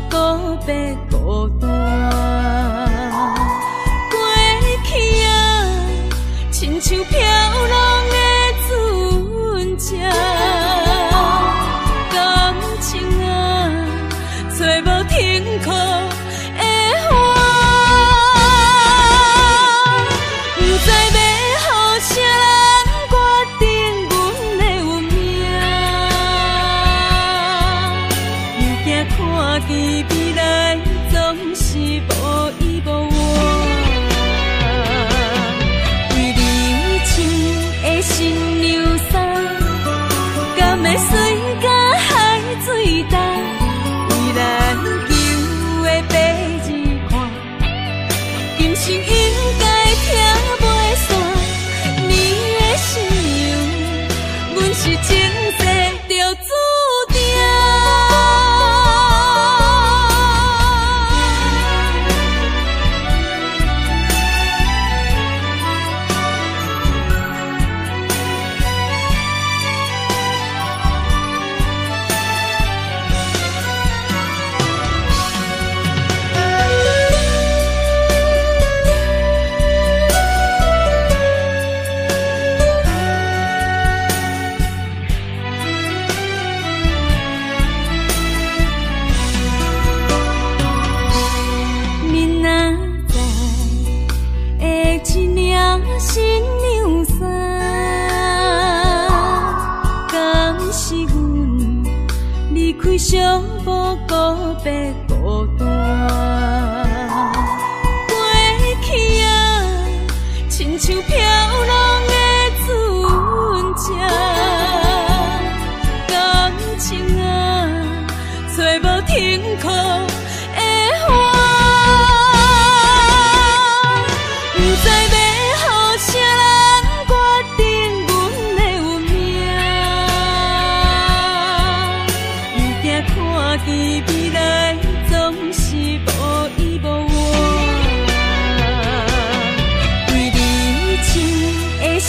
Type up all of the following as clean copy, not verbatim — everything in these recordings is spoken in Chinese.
告别孤单。过去啊，亲像飘浪的船只，感情啊，找无停靠。未来总是无依无我，为你穿的新娘衫，敢会随甲海水淡？为咱求的白日看，今生应该听袂散。你的信用，阮是前世就注定。新娘衫，敢是阮离开寂寞告别孤单？过去啊，亲像飘浪的船只，感情啊，找无停靠。未来总是无依无我，为你穿的新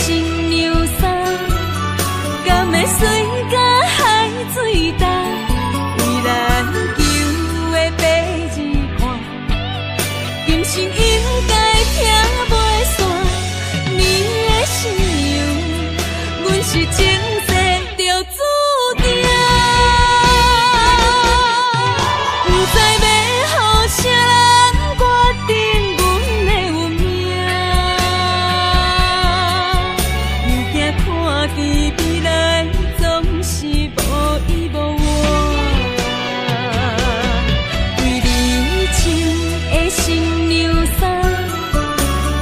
娘衫，敢会随甲海水淡？为咱求的白日看，今生应该听袂散。你的信用，阮是前世就注定。未来总是无依无我，为你穿的新娘衫，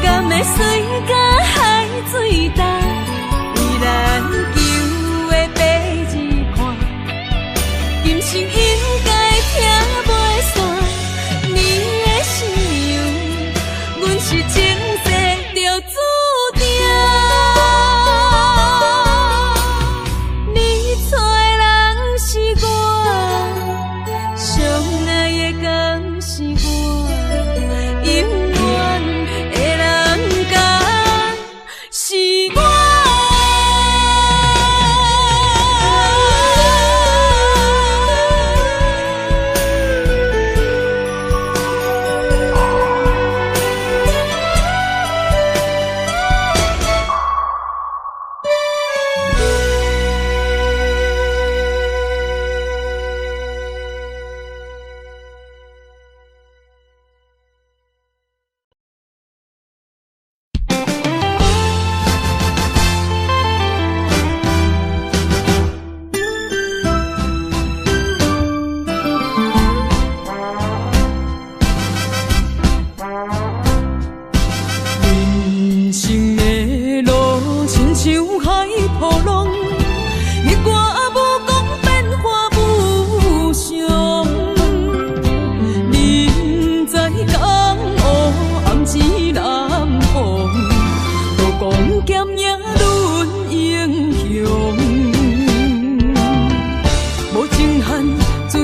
敢会随甲海水淡？为咱求的白日看，今生应该听袂散。你的信用，阮是前世就注定。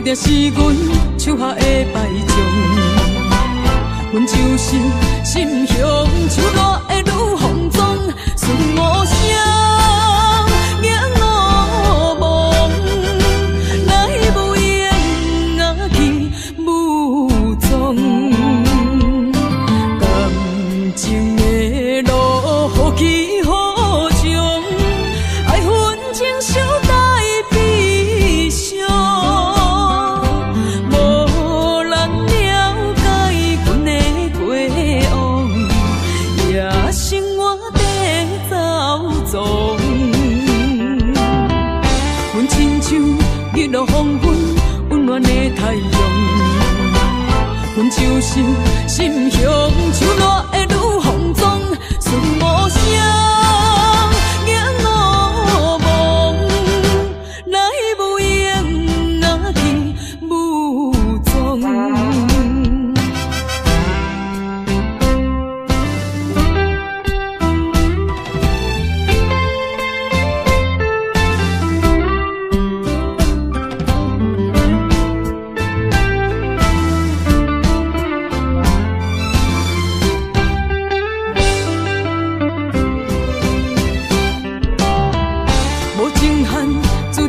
定是阮手下的败将，阮就是心胸手热的女风妆，顺无声，行路梦，来无言啊去。阮就是心向手热的女风妆，顺无声，眼乌蒙，来无影若去无踪。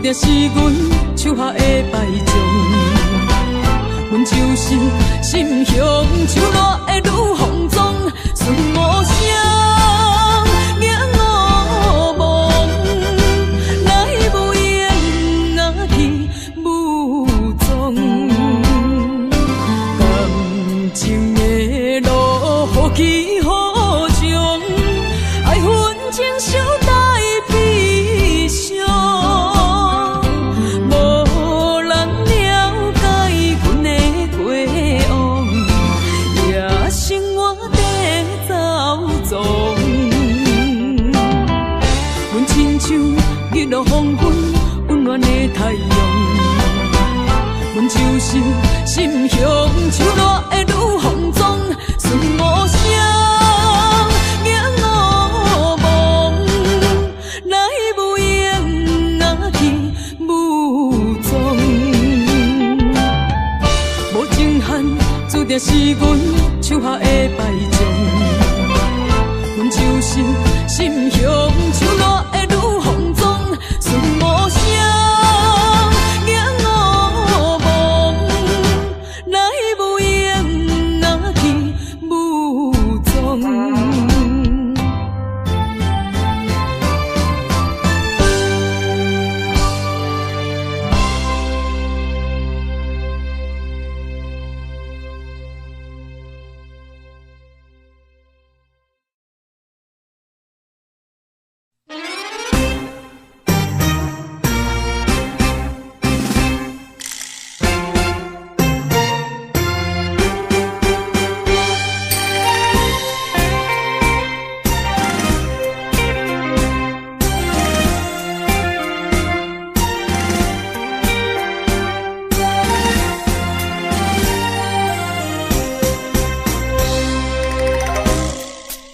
定是阮手下的败将，阮就是心向手热的女风妆，顺无声，眼乌蒙，来无影若去无踪。感情的路好起好将，爱恨情伤带悲伤。日落黄昏，温暖的太阳，阮就是心向手热的女风妆，顺无声，眼乌蒙，来无影若去无踪。无情限，注定是阮手下的败将，阮就是心向手热的女风妆。顺无声，眼乌蒙，来无影若去无踪。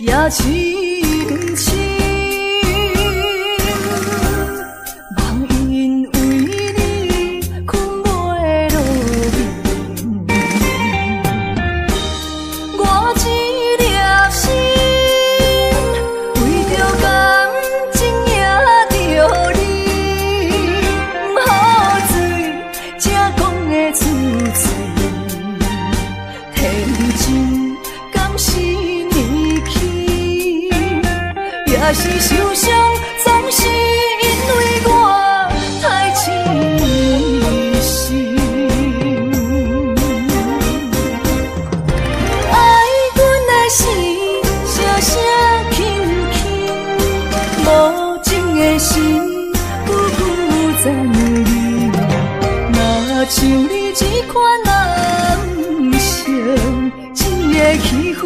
也深深，梦因为你困袂落眠。我一粒心，为着感情也着你，不好醉，才讲会出嘴，天真敢是？也是受伤，总是因为我太痴心。爱阮的心，声声轻轻，无情的心，久久赞你。若像你这款男性，一个欺负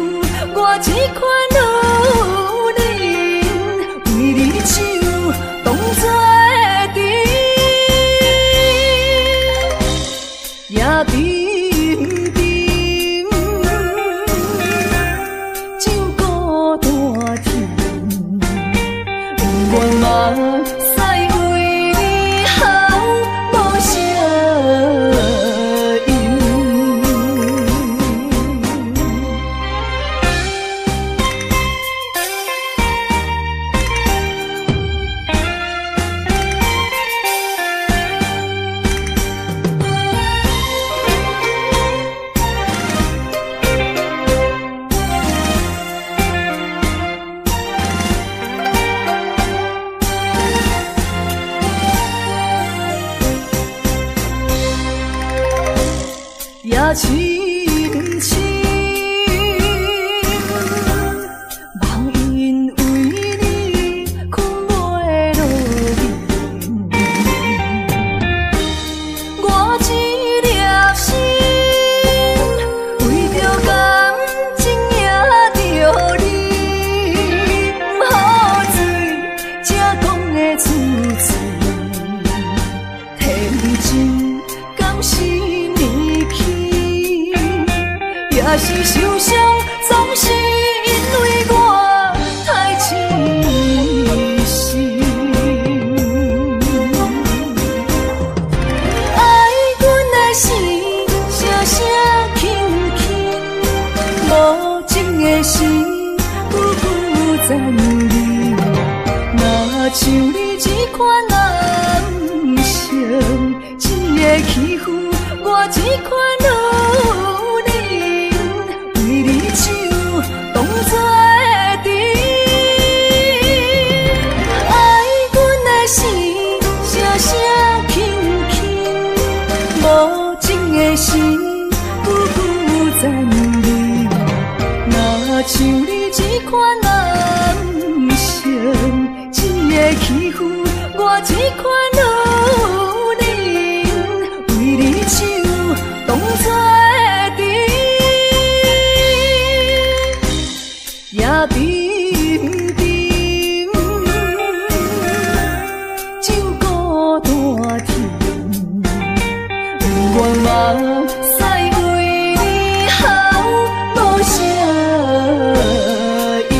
我这款女。手当作会甜，也冰冰，酒孤大甜，不愿嘛使为你好无声音。也深深，梦因为你困袂落眠。我一粒心，为也是受伤，总是因为我太痴心。爱阮的心，声声轻轻，无情的心，久久在你。若像你这款男性，一个欺负我这款女人，为你手当作阵。爱阮的心，声声轻轻，无情的心，久久在你。若像你这款男性，一个欺负我这款女人，为你手当作阵，也平平酒孤单甜，愿望使为你好无声音。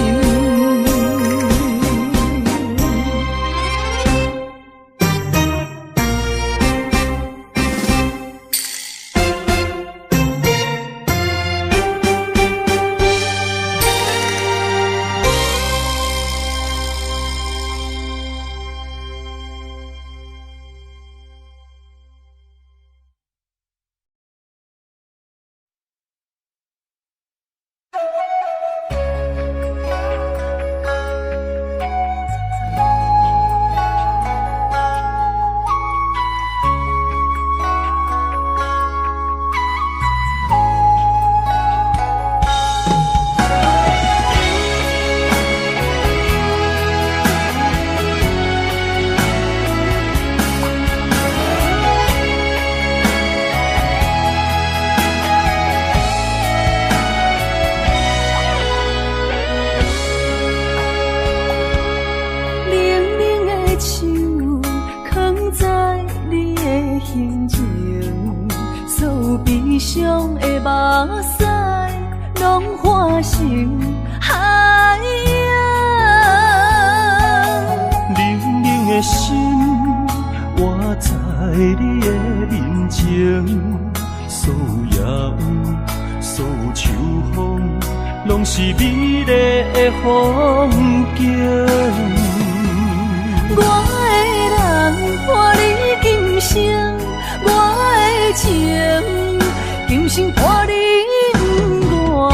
悲伤的目屎，拢化成海洋。冷冷的心，活在你的面前，所有夜雨，所有秋风，拢是美丽的风景。我的人，伴你今生，我的情，今生伴你不愿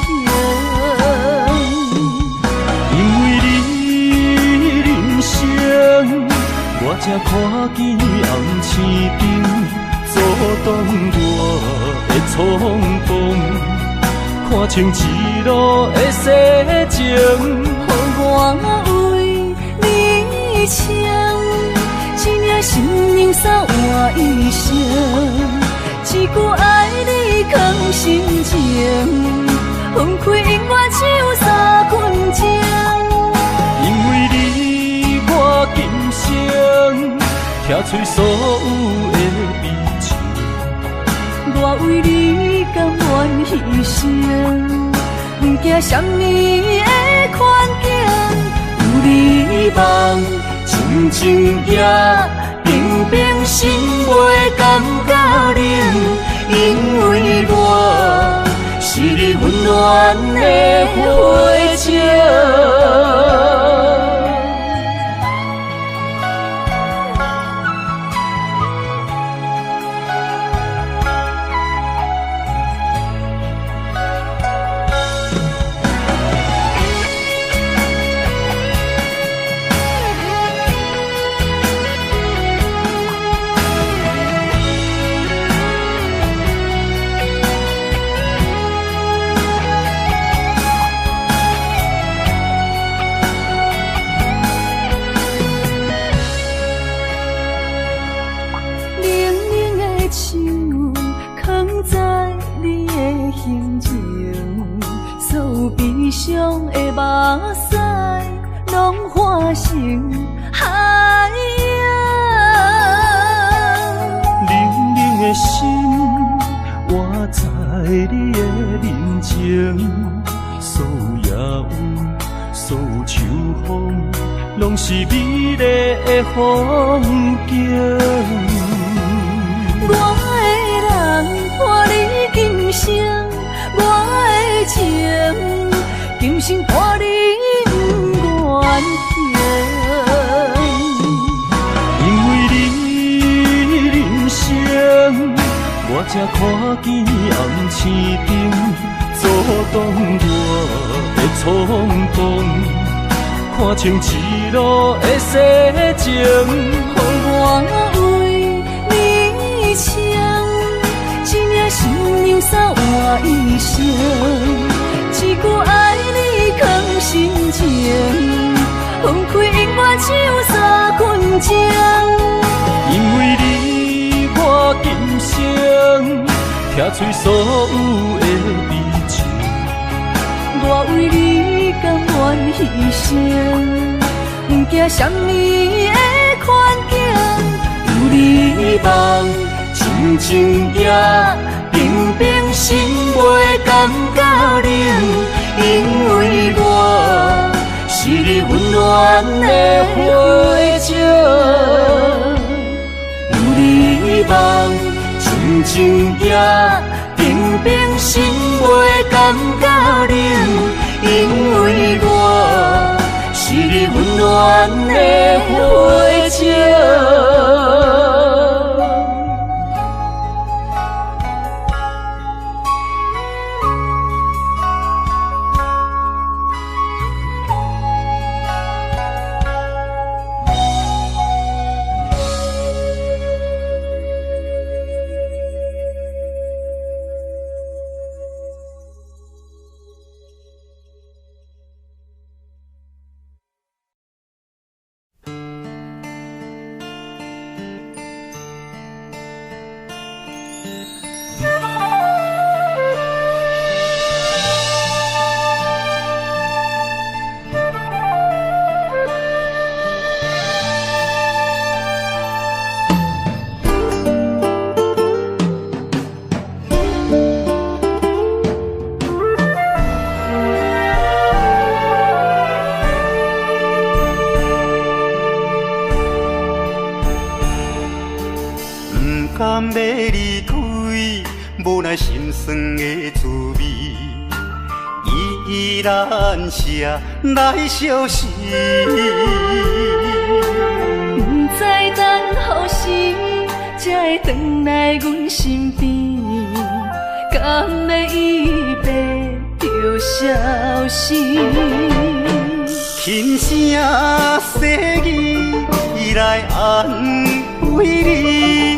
停。因为你人生，我才看见红青灯，阻挡我的冲动，看清一路的世情。予我为你唱，一领心灵扫换一生，一句爱你藏心情，分开永远只有三分钟。因为你，我今生听出所有的悲情。我为你甘愿牺牲，不惊什么的困境。有你梦，静静也平平心袂感觉冷，因为我是你温暖的花情。悲伤的目屎，拢化成海洋。冷冷的心，活在你的人情，所有野雨，所有秋风，拢是美丽的风景。我的人伴你今生，我的情今生伴你不愿停。因为你人生，我才看见红青灯，阻挡我的冲动，看清一路的世情。予我为你唱，一领新娘衫换一生，一句爱你藏心情，分开永远只有3分钟。因为你，我今生听出所有的美情。我为你甘愿牺牲，不惊什么的困境。有你梦，亲情也平平心袂感觉冷，因为我是你温暖的火种。有你梦，亲情也平平心袂感觉冷，因为我是你温暖的火种。甘要离开，无奈心酸的滋味，依然写来相思。不知等何时才会回来阮身边，甘要一别就消失。轻声细语来安慰你。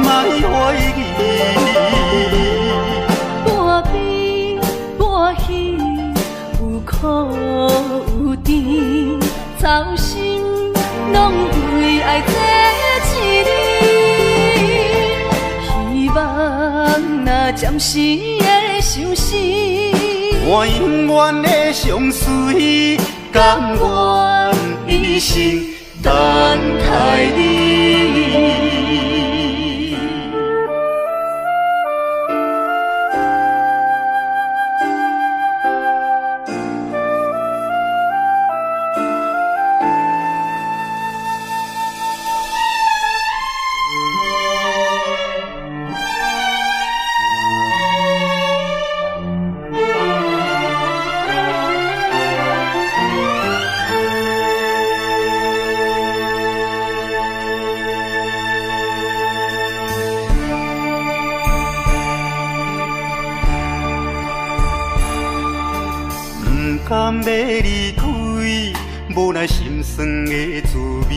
莫怀疑，半悲半喜，有苦有甜，操心拢为爱这一日。希望若暂时的相思，我永远的相随，甘愿一生等待你。甘要离开，无奈心酸的滋味，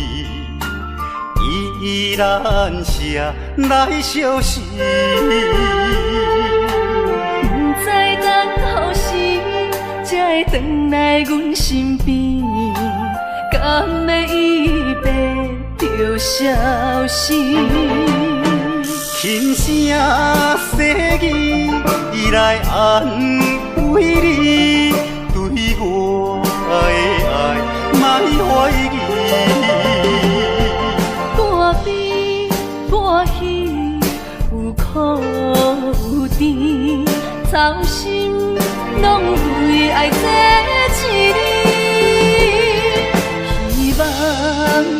依然写来相思。不知等何时才会回来阮身边，甘要一别就消失。轻声细语来安慰你。对我的爱，莫怀疑。半悲半喜，苦有甜，操心拢为爱这一日，希望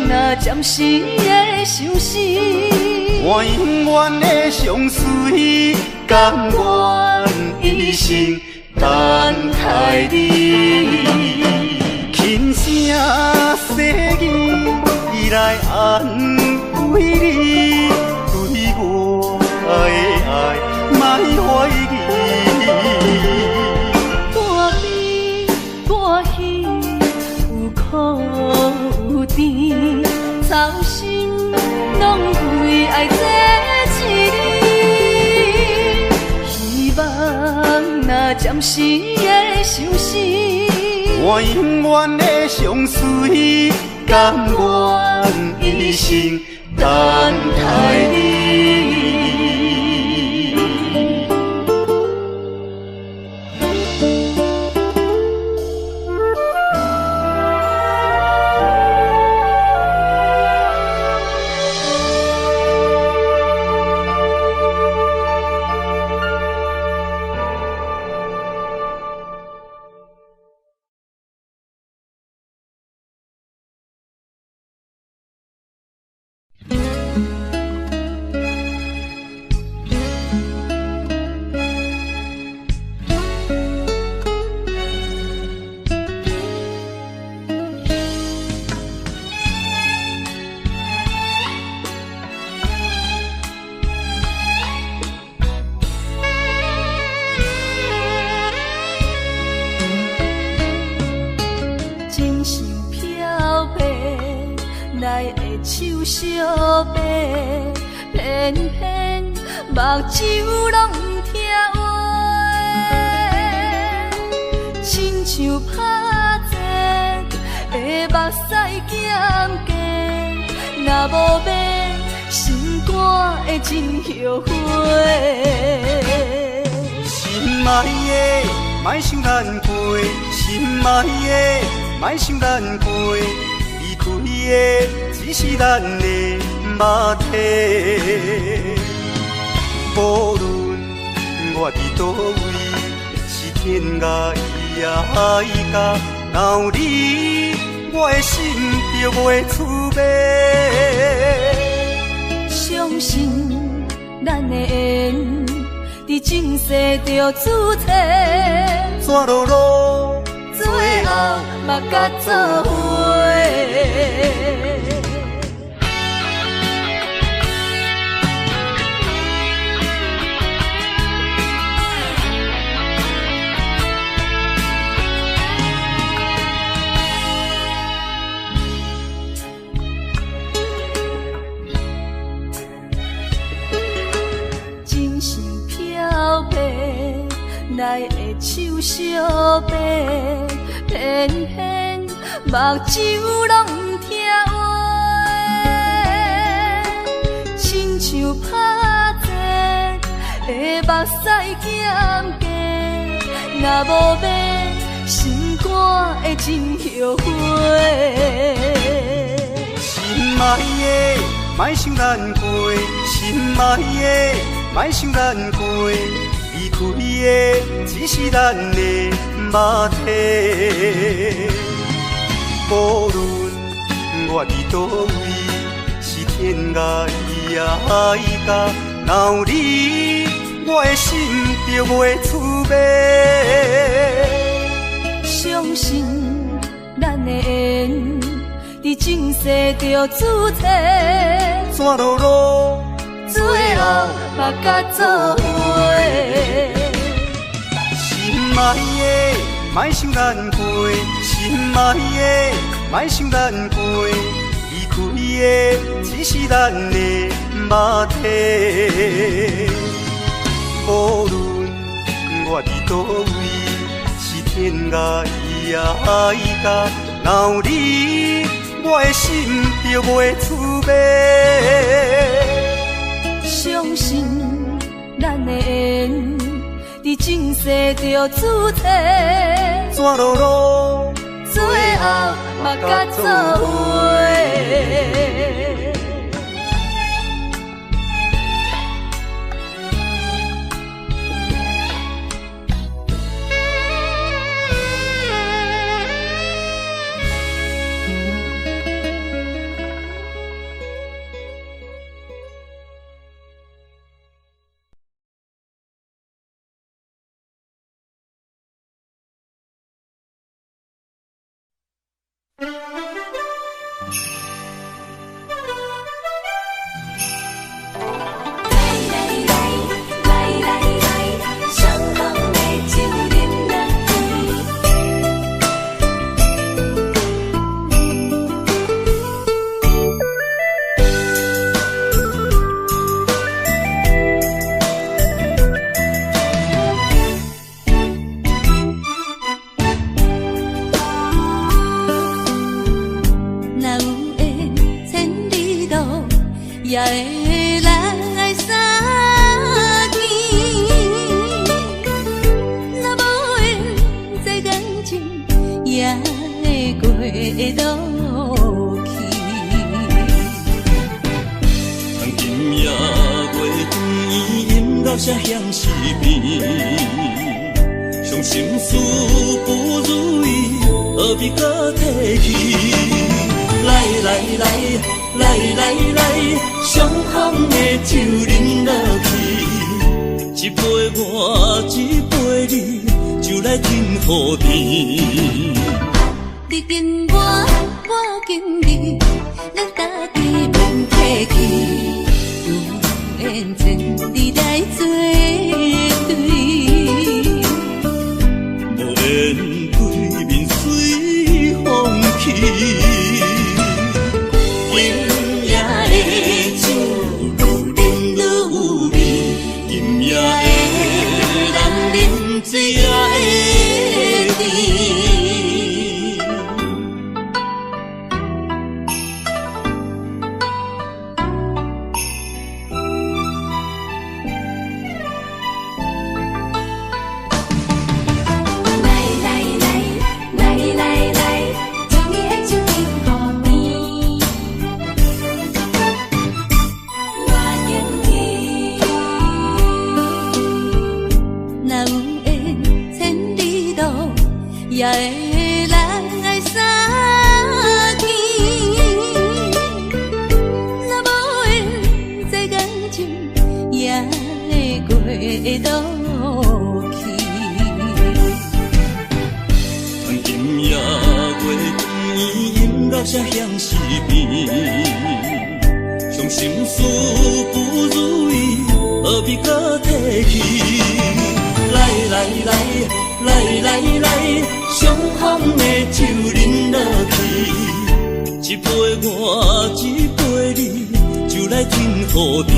若暂时的相思，我永远的相随，甘愿一生等待你。轻声细语来安慰你，对我的爱莫怀疑。半悲半喜，有苦有甜，操心拢为爱这一日，希望若暂时的相思，我永远的相随，甘愿一生等待你。手相白，偏偏目睭拢不听话，亲像拍折的目屎咸咸，若无变，心肝会真后悔。心爱的，莫想咱过；心爱的，莫想咱过。离开的只是咱的肉体。无论我伫倒位，是天涯海角，若有你，我的心就袂出卖。相信咱的缘，伫前世就注定，怎落落，最后嘛甲做伙。来的手相白，偏偏目睭拢不听话，亲像拍折的目屎咸咸，若无变，心肝会真后悔。心爱的，莫想咱过；心爱的，莫想咱过。离开的只是咱的肉体。无论我伫倒位，是天涯海角，若有你，我的心就袂出卖。相信咱的缘，伫前世就注定，怎落落，最后嘛甲做伙。心爱的，莫想咱过；心爱的，莫想咱过。离开的只是咱的肉体。无论我伫倒位，是天涯海角，若有你，我的心就袂出卖。相信咱的缘，伫前世就注定，怎落落，最后嘛甲做伙。落下向西边，伤心事不如意，何必搁提起？来来来来来来，伤风的酒饮落去，一杯我，一杯你，就来甜乎甜。你跟我，我跟你，咱家己免客气，有缘千里来作对，无缘对面随风去。今夜的酒愈饮愈有味，今夜的人饮醉也会甜。也会人爱相见，若无缘这感情，也会过渡去。今夜月光阴落下向西边，伤心事不如意，何必搁提起？来来来来来来，伤风的酒饮落去，一杯我，一杯你，就来甜乎甜。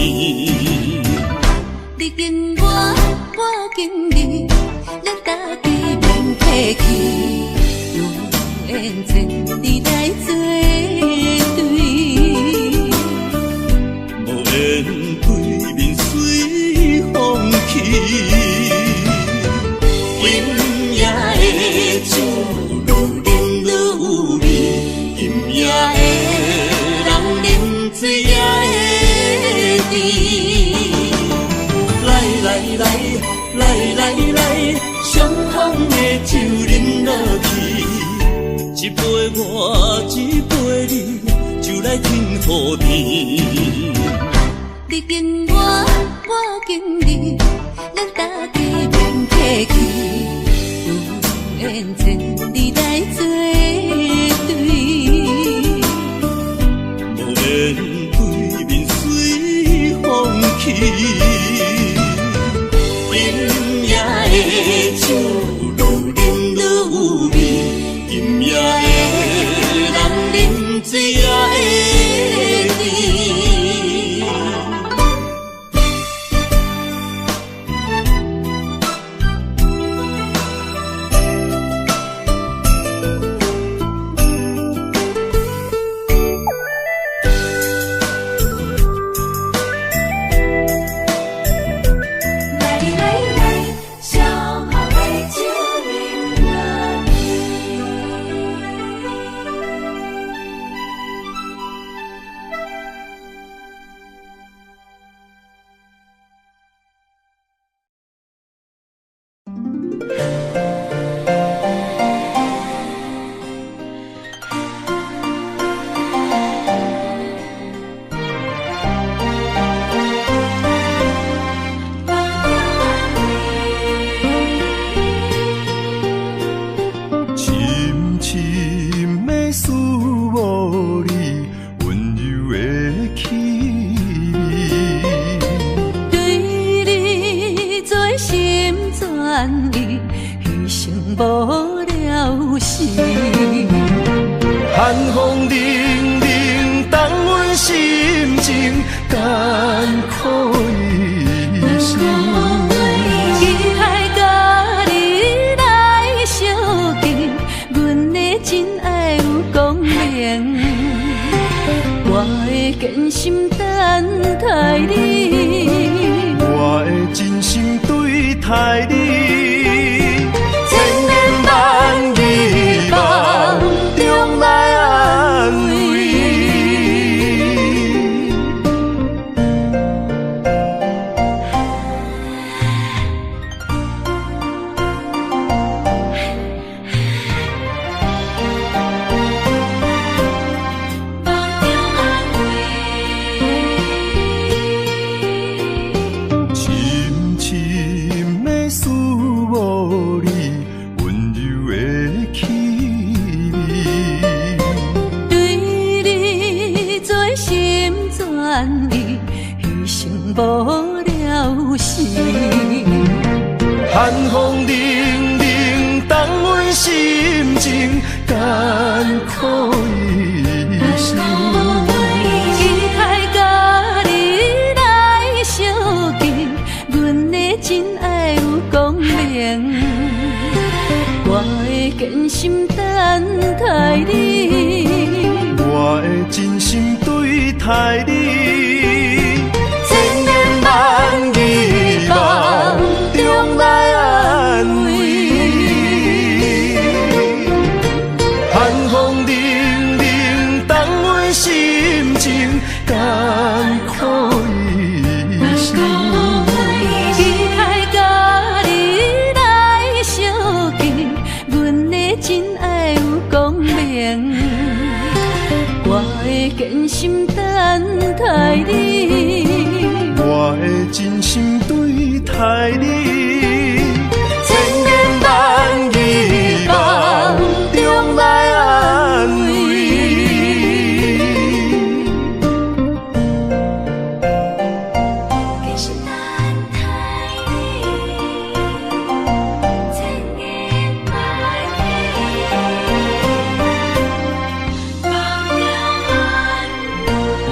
你跟我，我跟你，咱家己免客气，有缘千里来作对，无缘对面随风去。今夜的酒愈饮愈有味，今夜的人饮醉也会甜。来来来来来来，伤风的酒饮落去，一杯我，一杯你，就来甜乎甜。你跟我，我跟你，咱家己免客气，有缘千里来作对，无缘对面随风去。今夜的酒愈饮愈有味，今夜的人饮醉也会甜。寒风凛凛，冻阮心情，甘苦一生。期待甲你来相见，阮的真爱有光明，我的真心等待你，我的真心对待你。苦一生。期待甲你来相见，阮的真爱有光明。我会坚心等待你，我会真心对待你，千言万语梦中来安慰。寒风凛凛，冻阮心情，艰苦一生。期待甲你来相见，阮的真爱有光明。我会坚心等待你，我会真心对待你，千言万语梦中来安慰。坚心等待你，千言万语梦中安慰。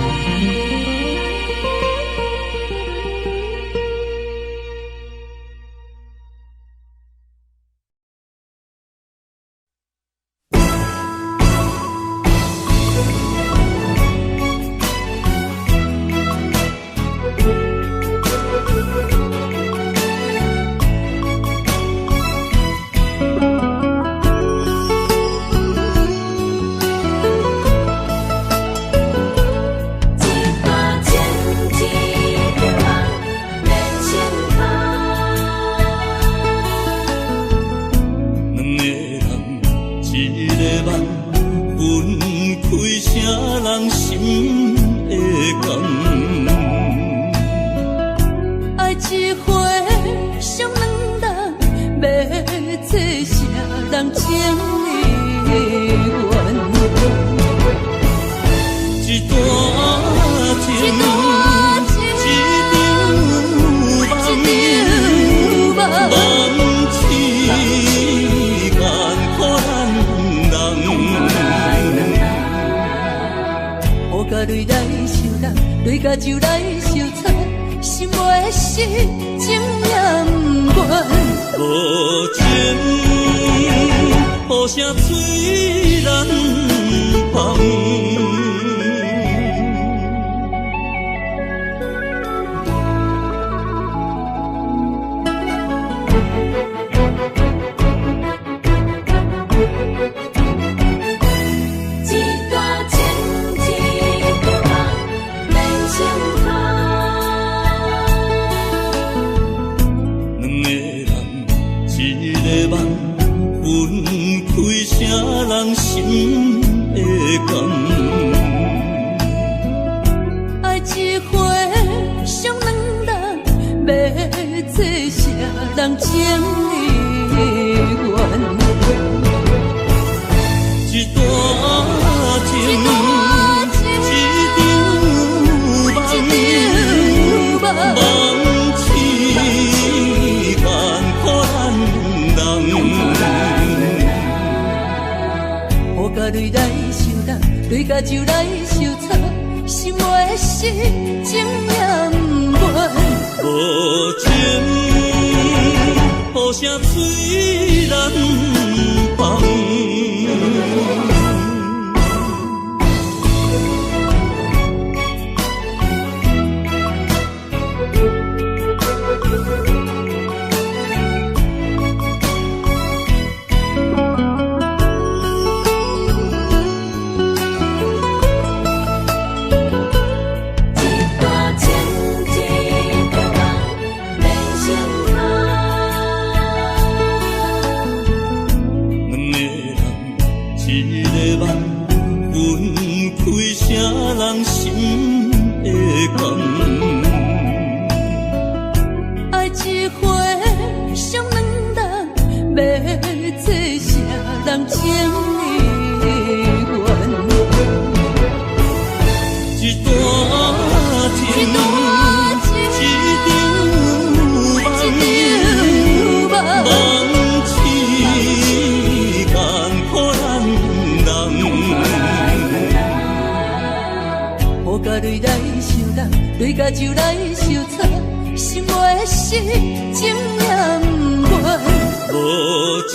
对甲酒来相插，心袂失，情也不愿。无情，雨声催人香。人心的感，爱一回伤两人，要做啥人情的缘？一段情，一场梦，梦痴艰苦咱人。甲泪来相搭，对甲酒来相插，心袂失，情也不愿。无情，雨声催人香。人心的感，爱一回伤两人，要做啥人情的缘？一段情，一场梦，梦痴艰苦咱人。对甲就来相吵，心袂死，情也不愿。无情，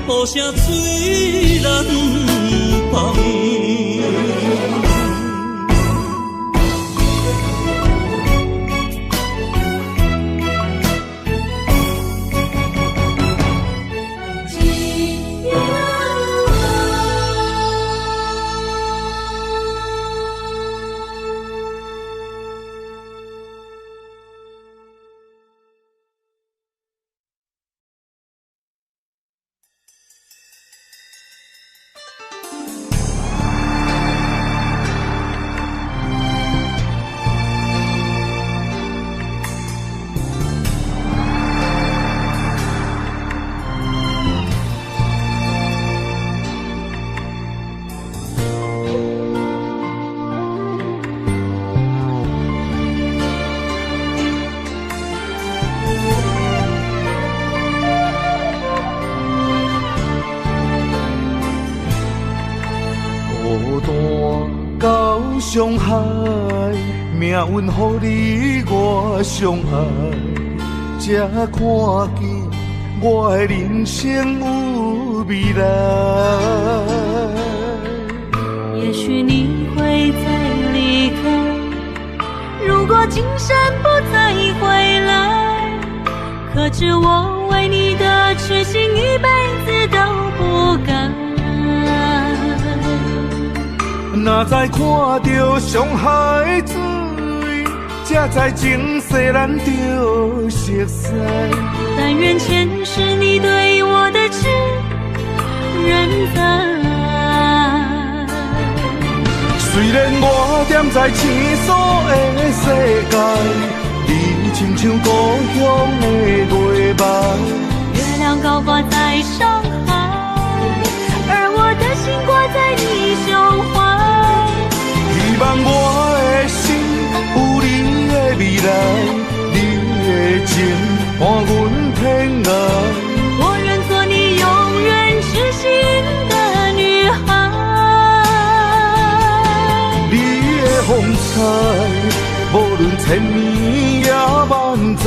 雨声催人放。伤害，命运予你我相爱，才看见我的人生有未来。也许你会再离开，如果今生不再回来，可知我为你的痴心一辈子都不改。若再看到伤害水，才知前世咱就熟悉。但愿前世你对我的痴仍在。虽然我踮在青锁的世界，你亲像故乡的月白。月亮高挂在上海，而我的心挂在你胸怀。希望我的心有你的未来，你的情伴阮天涯。我愿做你永远痴心的女孩。你的风采，无论千年也万载，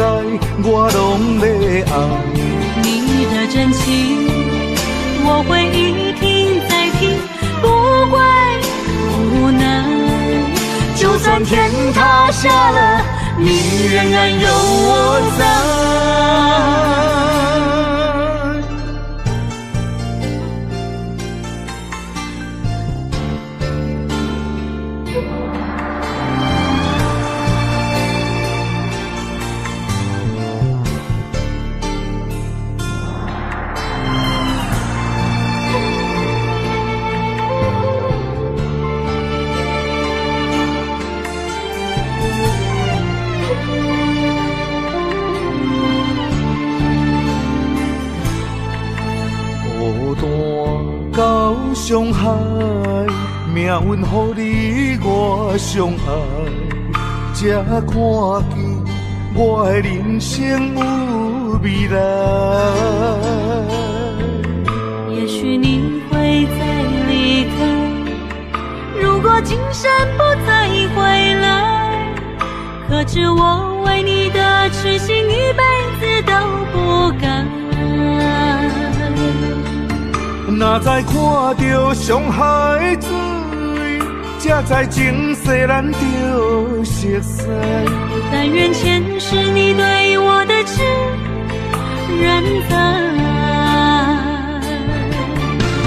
我拢在爱。你的真情，我会一听再听，不怪无奈。就算天塌下了，你仍然有我在。伤害，命运予你我相爱，才看见我的人生有未来。也许你会再离开，如果今生不再回来，可知我为你的痴心一辈子都不改。若再看到伤害水，才知前世咱就熟悉。但愿前世你对我的痴仍在。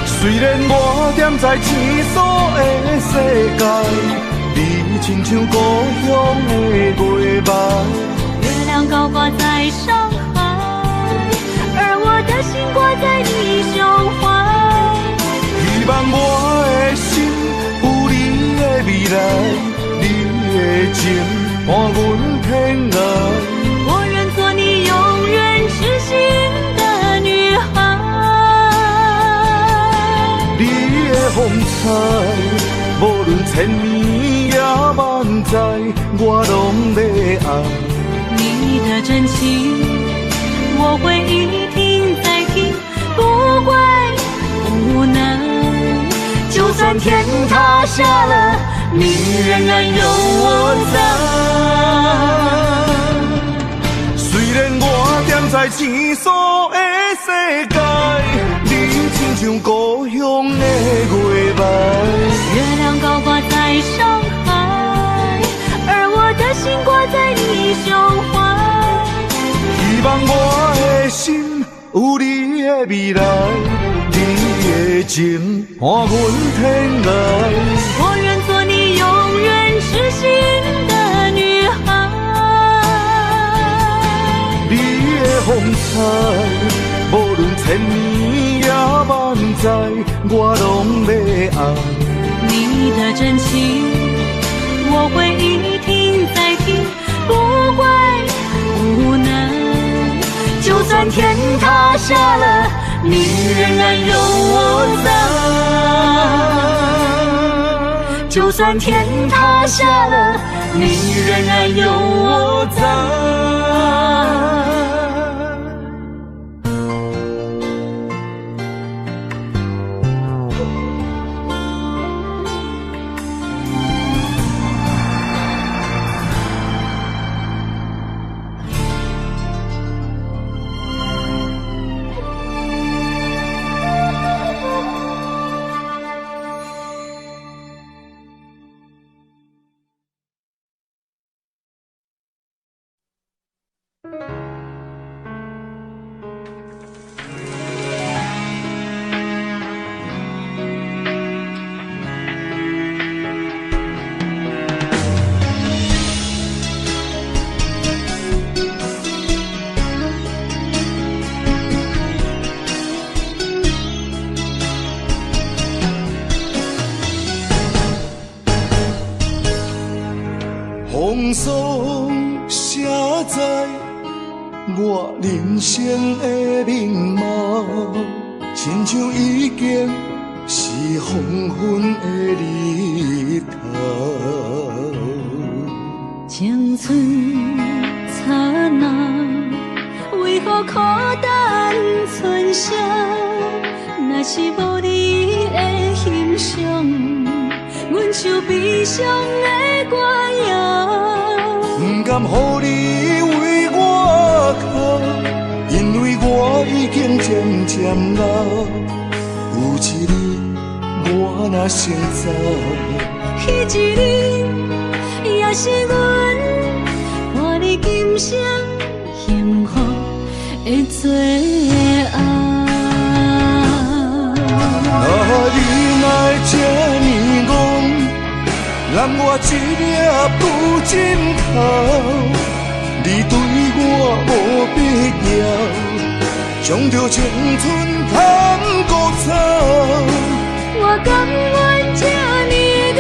虽然我踮在青锁的世界，你亲像故乡的月白。月亮高挂在上海，而我的心挂在你胸怀。希望我的心有你的未来，你的情伴阮天涯。我愿做你永远痴心的女孩。你的风采，无论千年也万载，我拢在爱。你的真情，我会一听再听，不怪无奈。就算天塌下了，你仍然有我在。虽然我踮在青锁的世界，你亲像故乡的月白。月亮高挂在上海，而我的心挂在你胸怀。希望我的心有你的未来，你的情伴阮天涯。我愿做你永远痴心的女孩。你的风采，无论千年也万载，我拢要爱。你的真情，我会一听再听，不会无奈。就算天塌下了，你仍然有我在。就算天塌下了，你仍然有我在。风霜写在我人生的面貌，亲像已经是黄昏的日头。青春刹那，为何孤单存剩？若是无你的欣赏，阮像悲伤的歌谣。不甘予你为我哭，因为我已经渐渐老。有一日我若先走，彼一日也是阮看你今生幸福的最后。你若这呢戆，揽我一粒不枕头，你对我无必要，将着青春通割草。我甘愿这呢戆，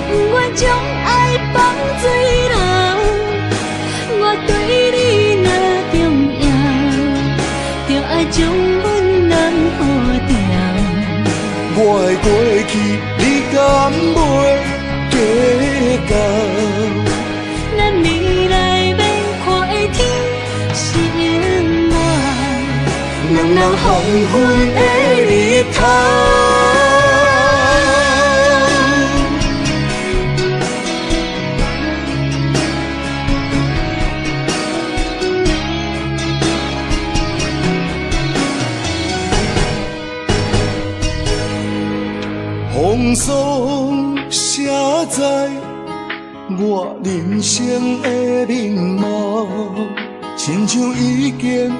不愿将爱放水流。我对你若重要，就爱将阮人付掉。我的过去，你敢袂计较？咱未来要看的天心爱，人人黄昏的日头。风霜写在我人生的面貌，亲像已经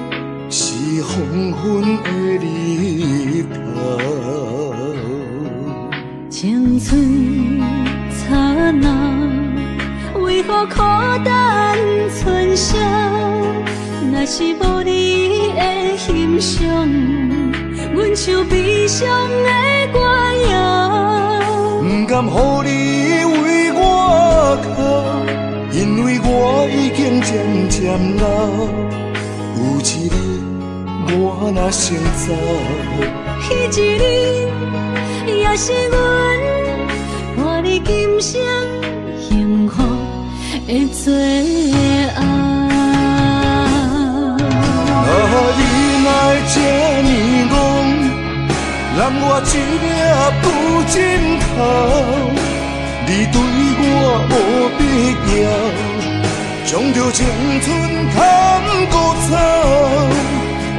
是黄昏的日头。青春刹那，为何孤单存剩？若是无你的欣赏，阮像悲伤的歌谣。不甘予你为我哭，因为我已经渐渐老。有一日我若先走，彼一日也是阮看你今生幸福的最后。你若这呢戆，揽我一粒不枕头，你对我无必要，将着青春砍孤草。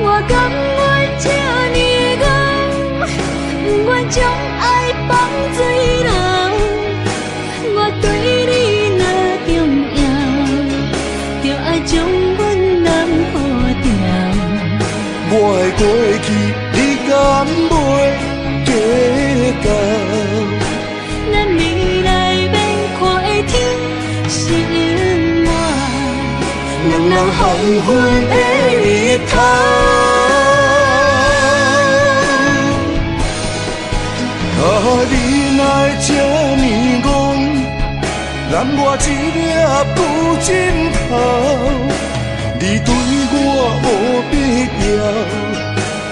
我甘愿这呢戆，不愿将爱放水流。我对你若重要，就爱将阮人抱牢。我的过去，你敢袂计较？咱未来免看的天是永远，两人黄昏的日头。啊，你哪会这呢戆，揽我一粒布枕头？你对我无必要，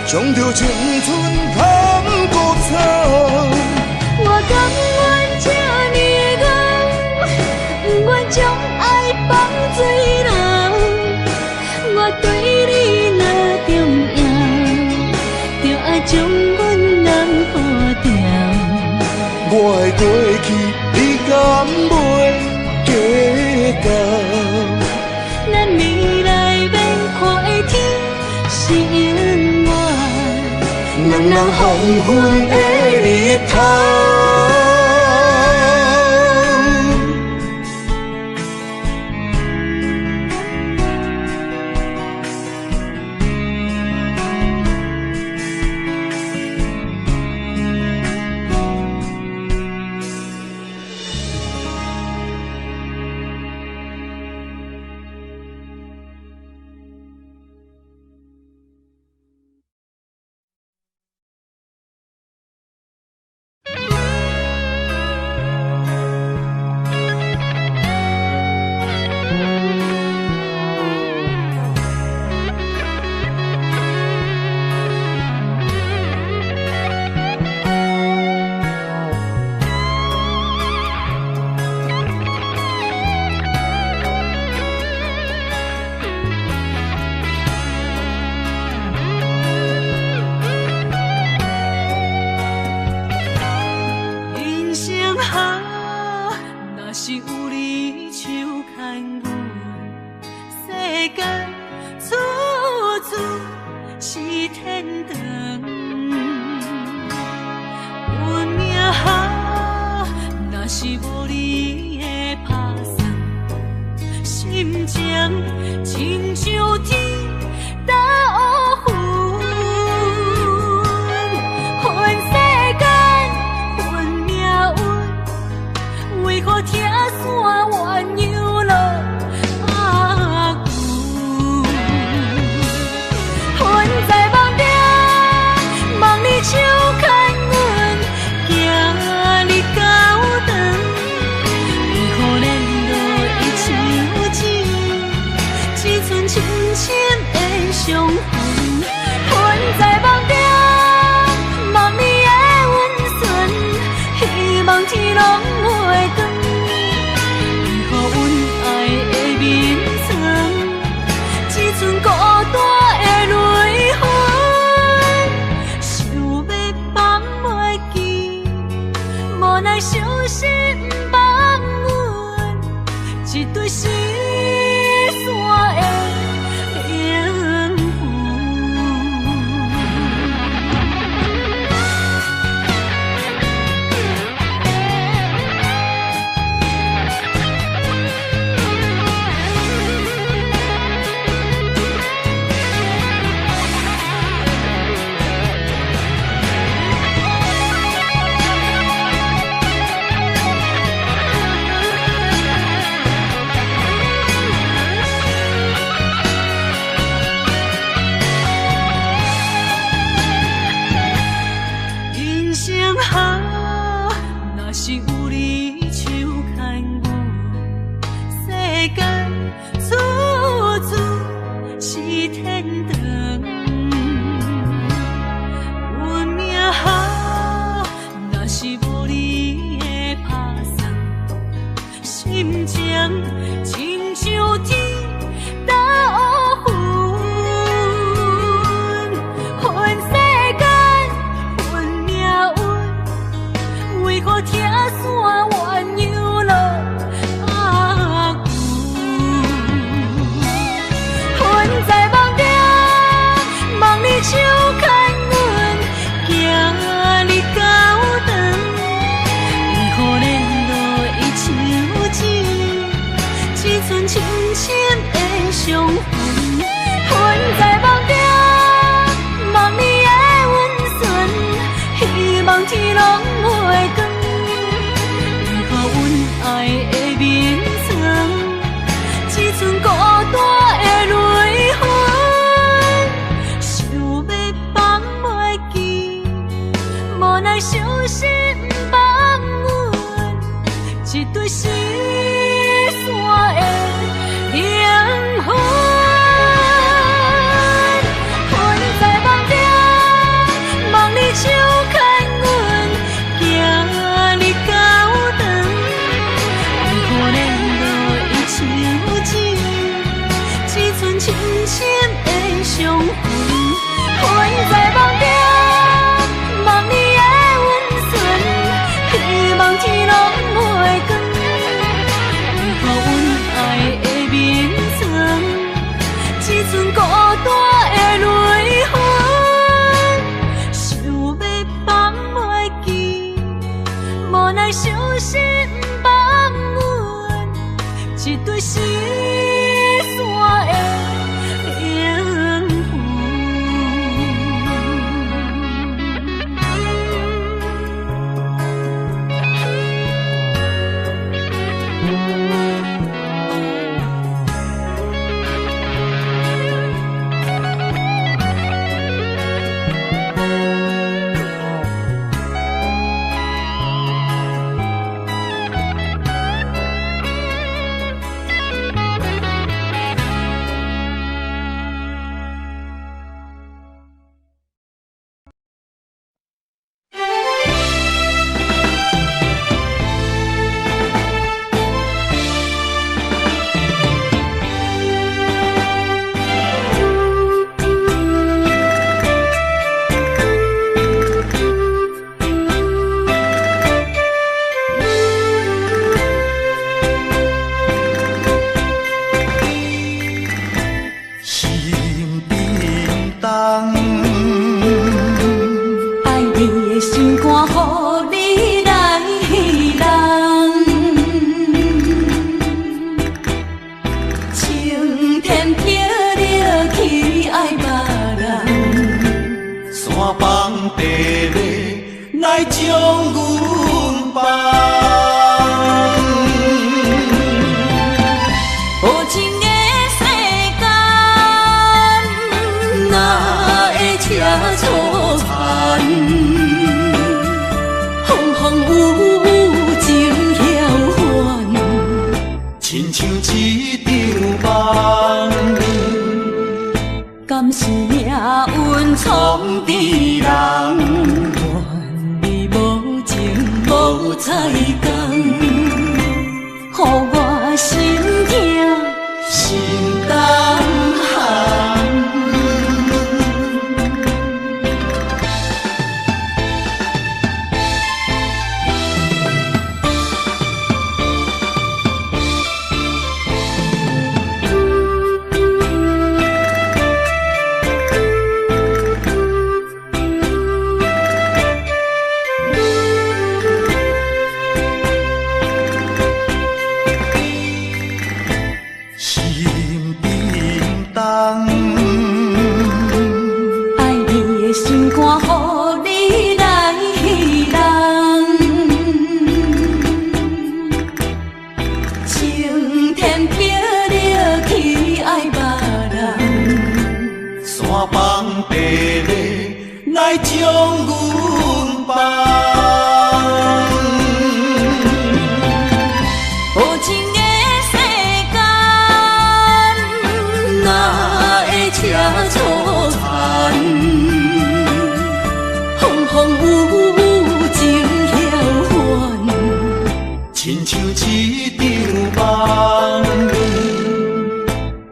将着青春砍孤草。我甘愿这呢戆，不愿将爱放水流。我对你若重要，就爱将阮人抱牢。我的过去，你敢袂计较？咱未来免看的天是永远，两人黄昏的日头。一对失散的灵魂。相分，阮在梦中望你的温存，希望天拢袂光，为何阮爱的眠床，只剩孤单的泪痕，想要放袂记，无奈伤心放阮，一对失散的灵魂。阮在梦中望你手牵阮，行你到长，为何联络已消尽，只剩深深的伤痕。阮在梦中望你的温存，希望天拢袂光，为何阮爱的眠床，只剩孤单的泪痕，想要放袂记，无奈伤心放阮，一对失散的灵魂。敢是命运创治人，怨你无情无彩工，予我心痛心重寒。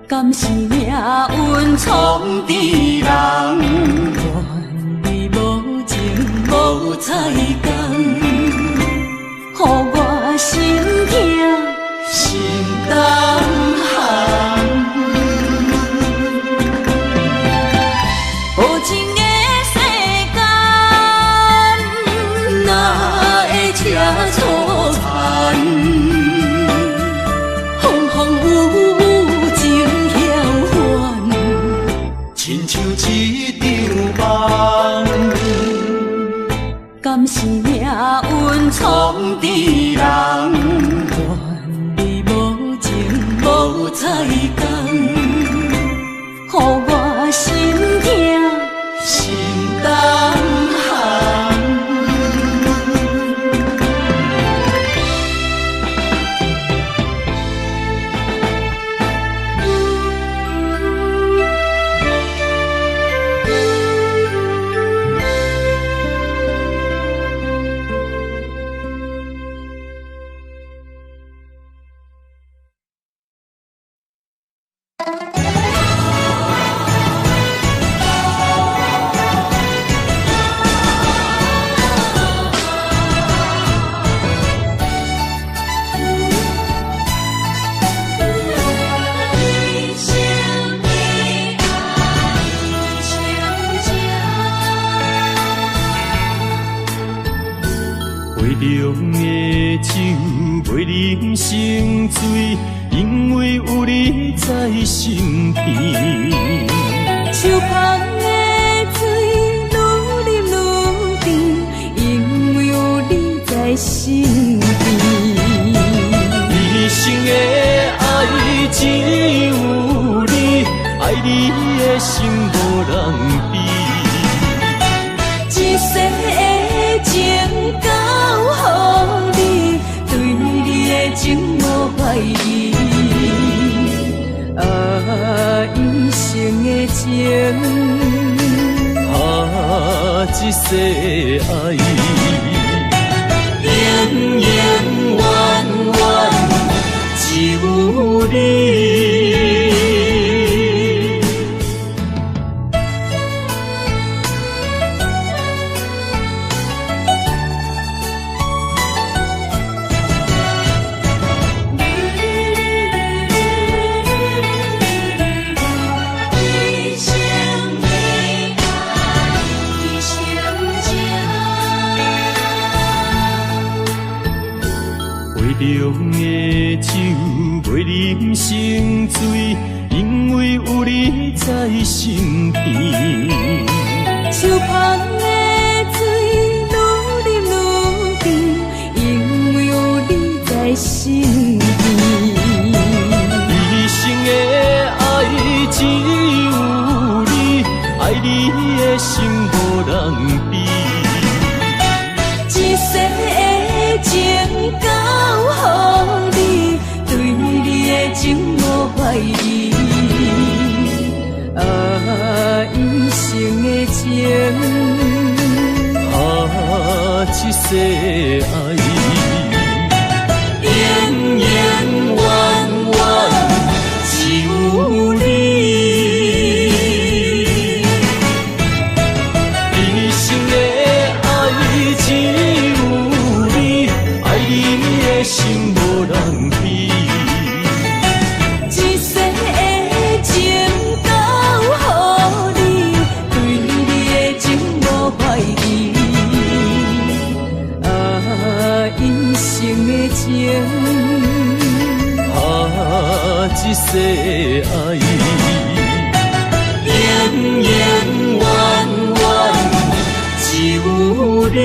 敢是命运创治人，怨你无情无彩工，予我心痛心重寒。无情的世间，哪会车错田？风风雨雨情。凉的酒，袂啉成醉，因为有你在身边。手捧的水，愈啉愈甜，因为有你在身边。一生的爱只有你，爱你的心无人比。一世的情交予你，对你的情无怀疑。一生的情，一世爱，永永远远只有你。凉的酒，袂啉成醉，因为有你在身边。手捧的水，愈啉愈甜，因为有你在身边。一生的爱只有你，爱你的心无人比。一世的情交予你，对你的情无怀疑。一生的情，一世爱，永永远远只有你。一生的爱只有你，爱你的心无人比。一世的情交予你，对你的情无怀疑。一生的情，一世爱，永永远远只有你。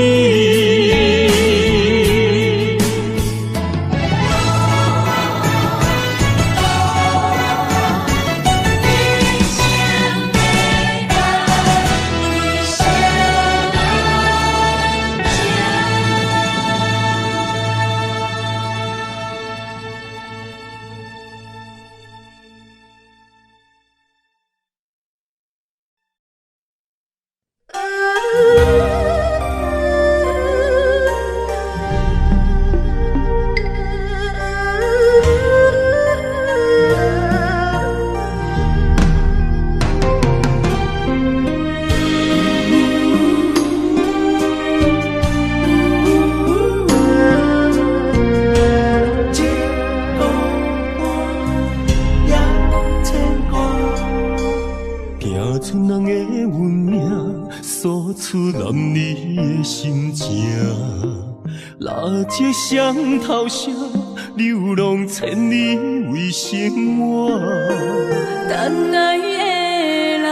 这双头蛇流浪千里为生活，等爱的人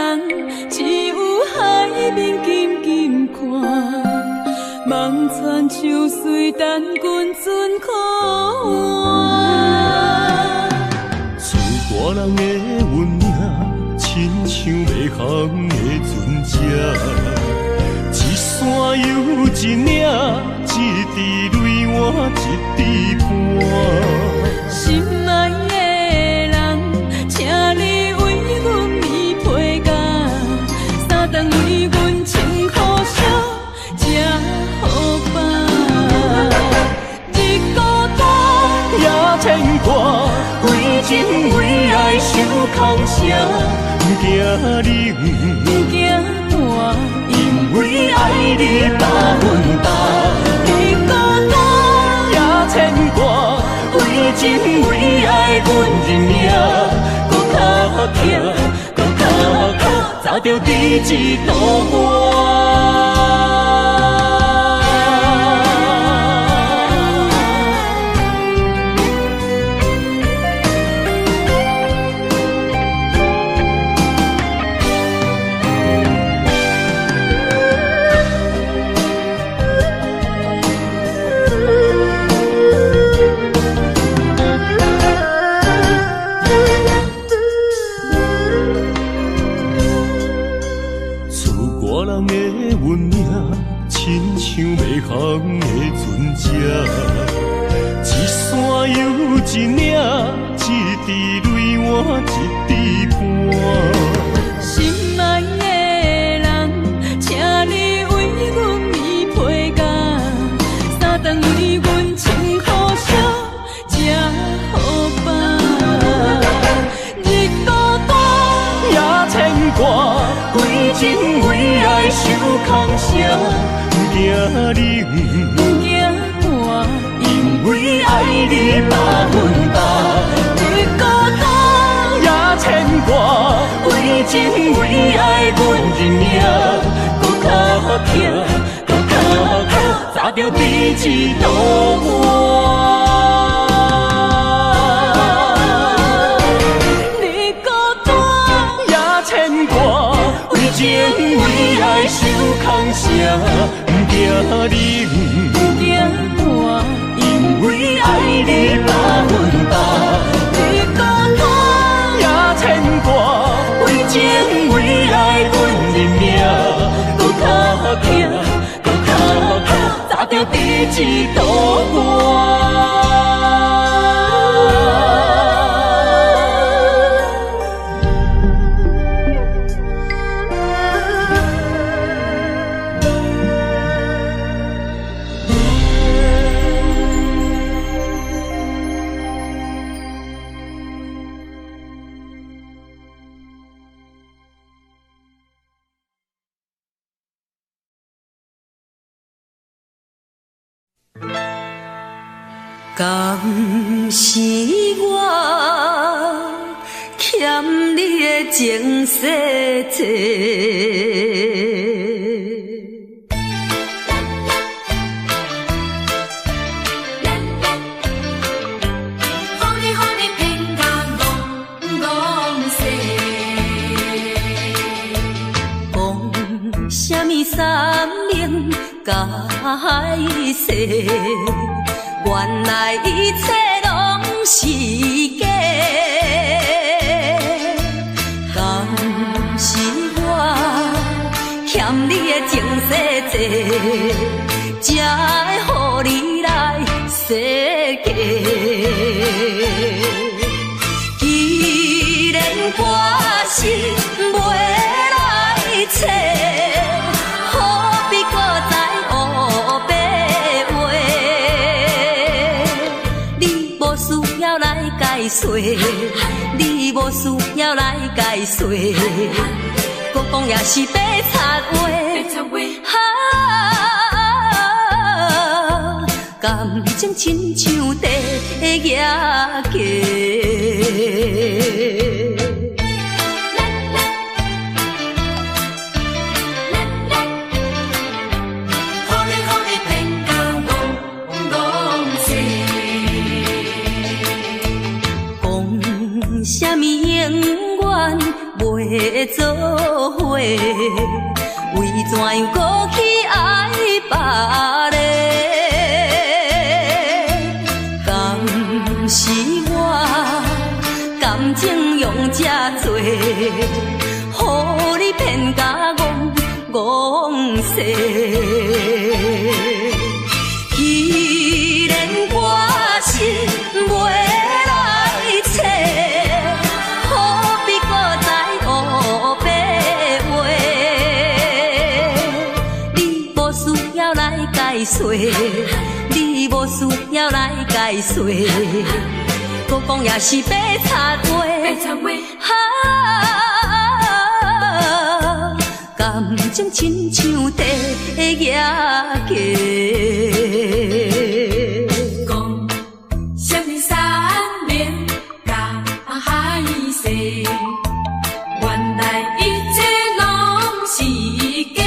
只有海面静静看，望穿秋水等君尊可换。自大人的运命，亲像袂航的船只，一山又一岭，一滴泪换一滴汗。心爱的人，请你为阮披披甲，三顿为阮穿苦烧，吃好饱。日孤单也牵挂，为情为爱受空城，不惊冷，不惊寒，因为爱你百分百。日孤单也牵挂，为情为爱阮认命，搁较疼，搁较靠，早着第一道岸。情为爱受空伤，不惊你，不惊我，因为爱你百分百。为孤单也牵挂，为情为爱，阮认命，搁较疼，搁较疼，早着彼此渡我。你孤单也牵挂，为情为爱受空伤，不惊你，不惊我，因为爱你百分百。你孤单也牵挂，为情为爱，阮认命，搁较疼，搁较疼，早着彼此渡我。敢是我欠你的情世多，予你骗甲戆世，讲什么三明解释？原来一切拢是假，敢是我欠你的情世多，才会予你来世界。既然我是袂来找，何必搁再黑白？解说，你无需要来解说，搁讲也是白插话。感情亲像地野鸡。什么永远袂做伙？为怎样搁去爱别个？敢是我感情用这多，予你骗甲戆世。既然我是袂来找，解说，你无需要来解说，搁讲也是白插话。感情亲像地野鸡。讲什么三明甲海誓，原来一切拢是假。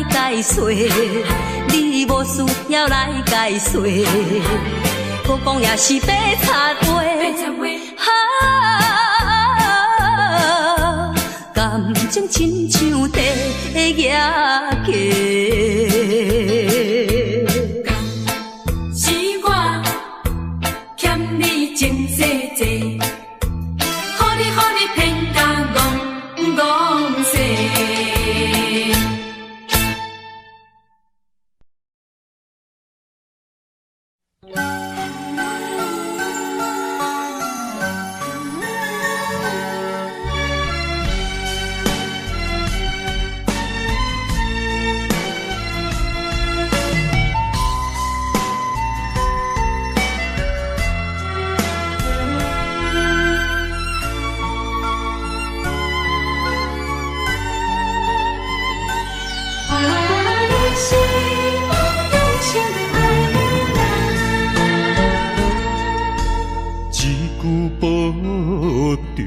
解说，你无需要来解说，搁讲也是白插话。感情亲像地野鸡。是我欠你情世多，予你骗甲戆世。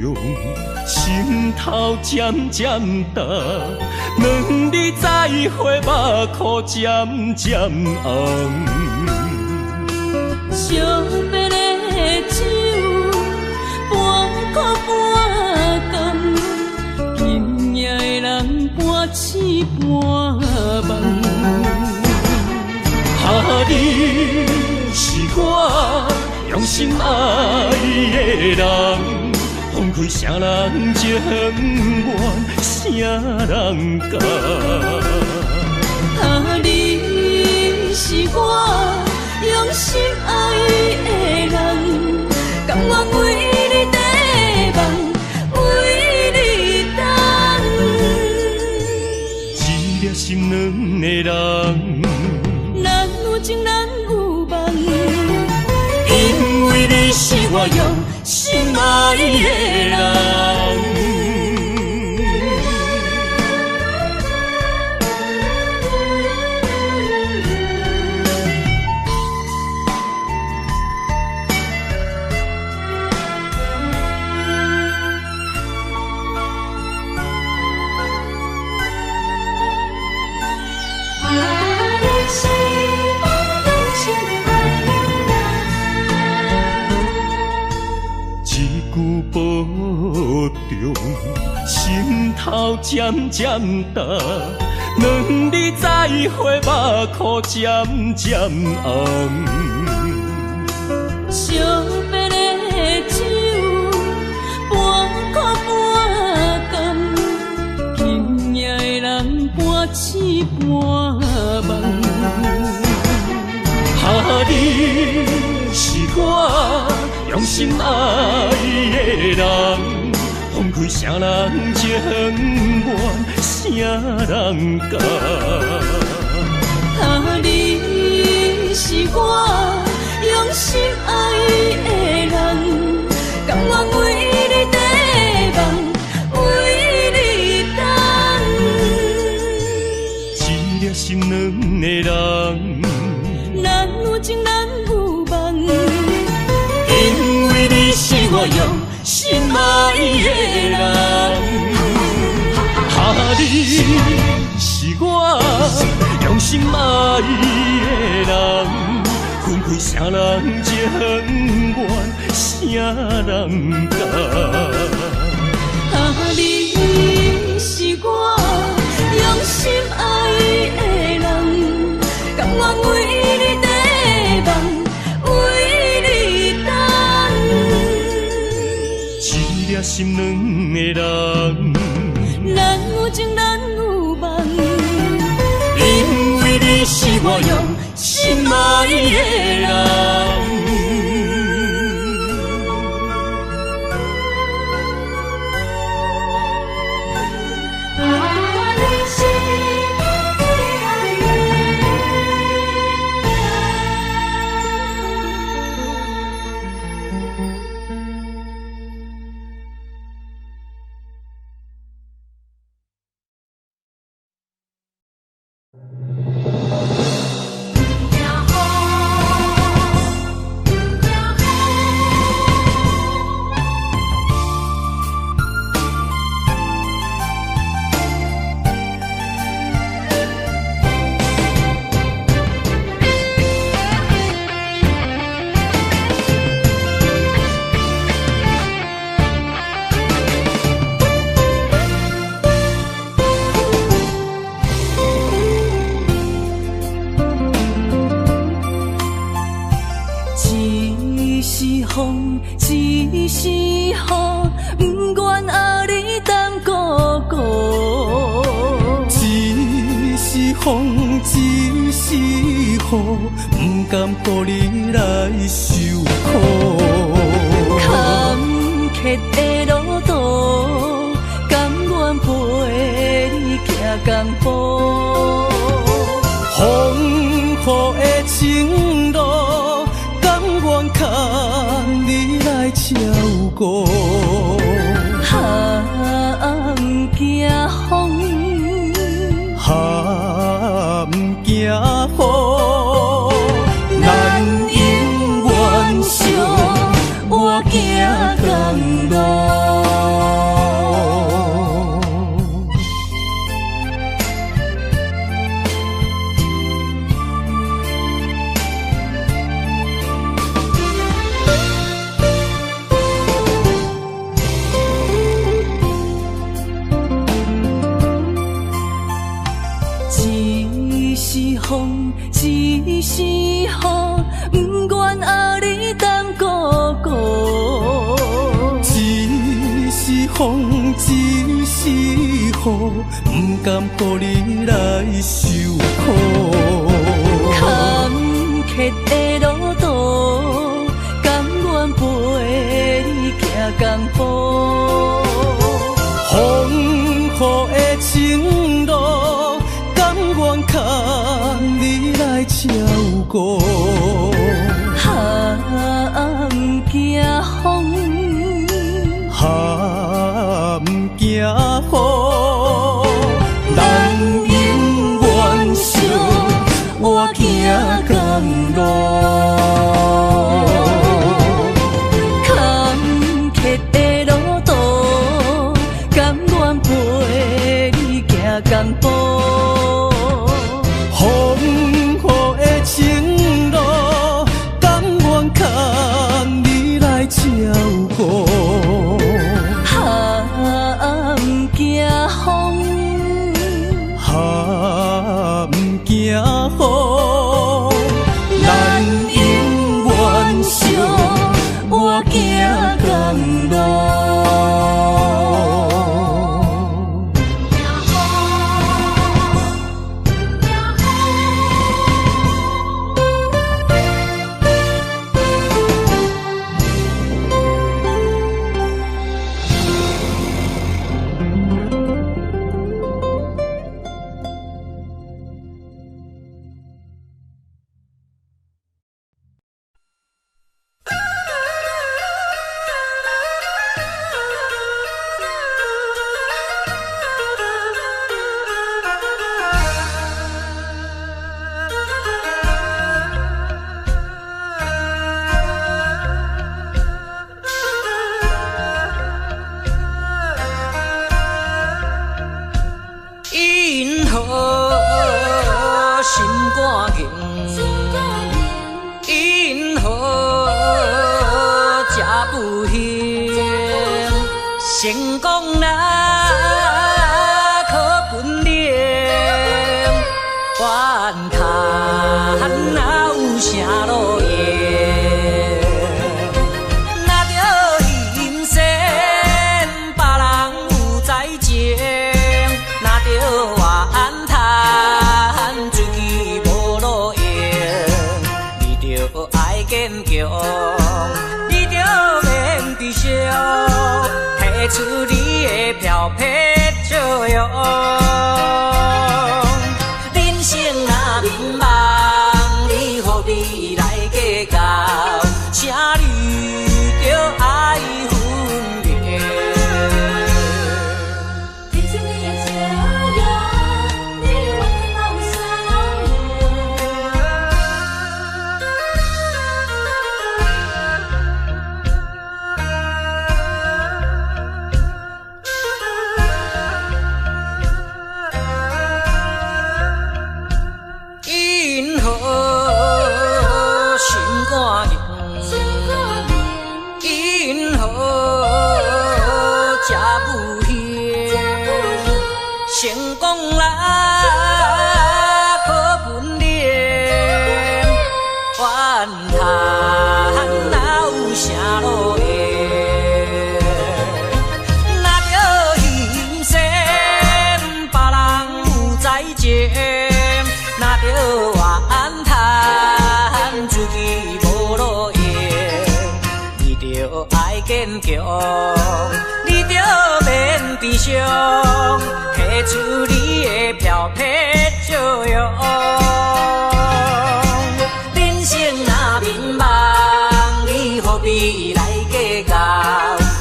中，心头渐渐重，两日再会，目眶渐渐红。惜别的酒，半苦半甘，今夜的人半醒半梦。你是我用心爱的人，放开啥人情愿，啥人甘。你是我用心爱的人，甘愿为你地梦，为你等。一粒心两个人，咱有情咱有梦，因为你是我用心爱的人。保重，心头渐渐重，两日再会，目眶渐渐红。惜别的酒，半苦半甘，今夜的人半醒半梦。你是我用心爱的人，放开啥人情愿，啥人甘。你是我用心爱的人，甘愿为你地梦，为你等。一粒心两个人，咱有情咱有梦，因为你是我用心爱的人。你是我用心爱的人，分开啥人情愿，啥人甘。你是我用心爱的人，甘愿为你地梦，为你等。一粒心两个人，咱有情咱有梦，因为你是我用心爱的人。一是雨，不愿阿你等孤孤。一是风，一是雨，不甘予你来受苦。坎坷的路途，甘愿陪你行江步。风雨的情路，甘愿牵你来照顾。不惊风，不惊雨，咱永远相，我行同路。一是风，一是雨，不愿后你当孤孤。一是风，一是雨，不甘予你来受苦。坎坷的路途，甘愿陪你行共步。风雨的情路，甘愿牵你来照顾。不惊风，不惊雨，咱永远相活行共路。坎坷的路途，甘愿陪你行共步。风雨的情路，甘愿牵你来照顾。不惊风，不惊雨，咱永远相活行共路。成功若可分零，怨叹哪有啥路用？若着人生别人有才情，若着怨叹自己无路用，你着爱坚强，你着免悲伤。提出你的漂泊作用，人生若迷茫，你何必来计较？请你着爱分明。你今日的这样，你我哪有相因何心肝硬？因何吃不咸？成功啦可分零，怨叹哪有啥路用？若着人生别人有才情。若着怨叹自己无路用，你着爱坚强，你着免悲伤，提出你的漂泊作用。人生若迷茫，你何必来计较？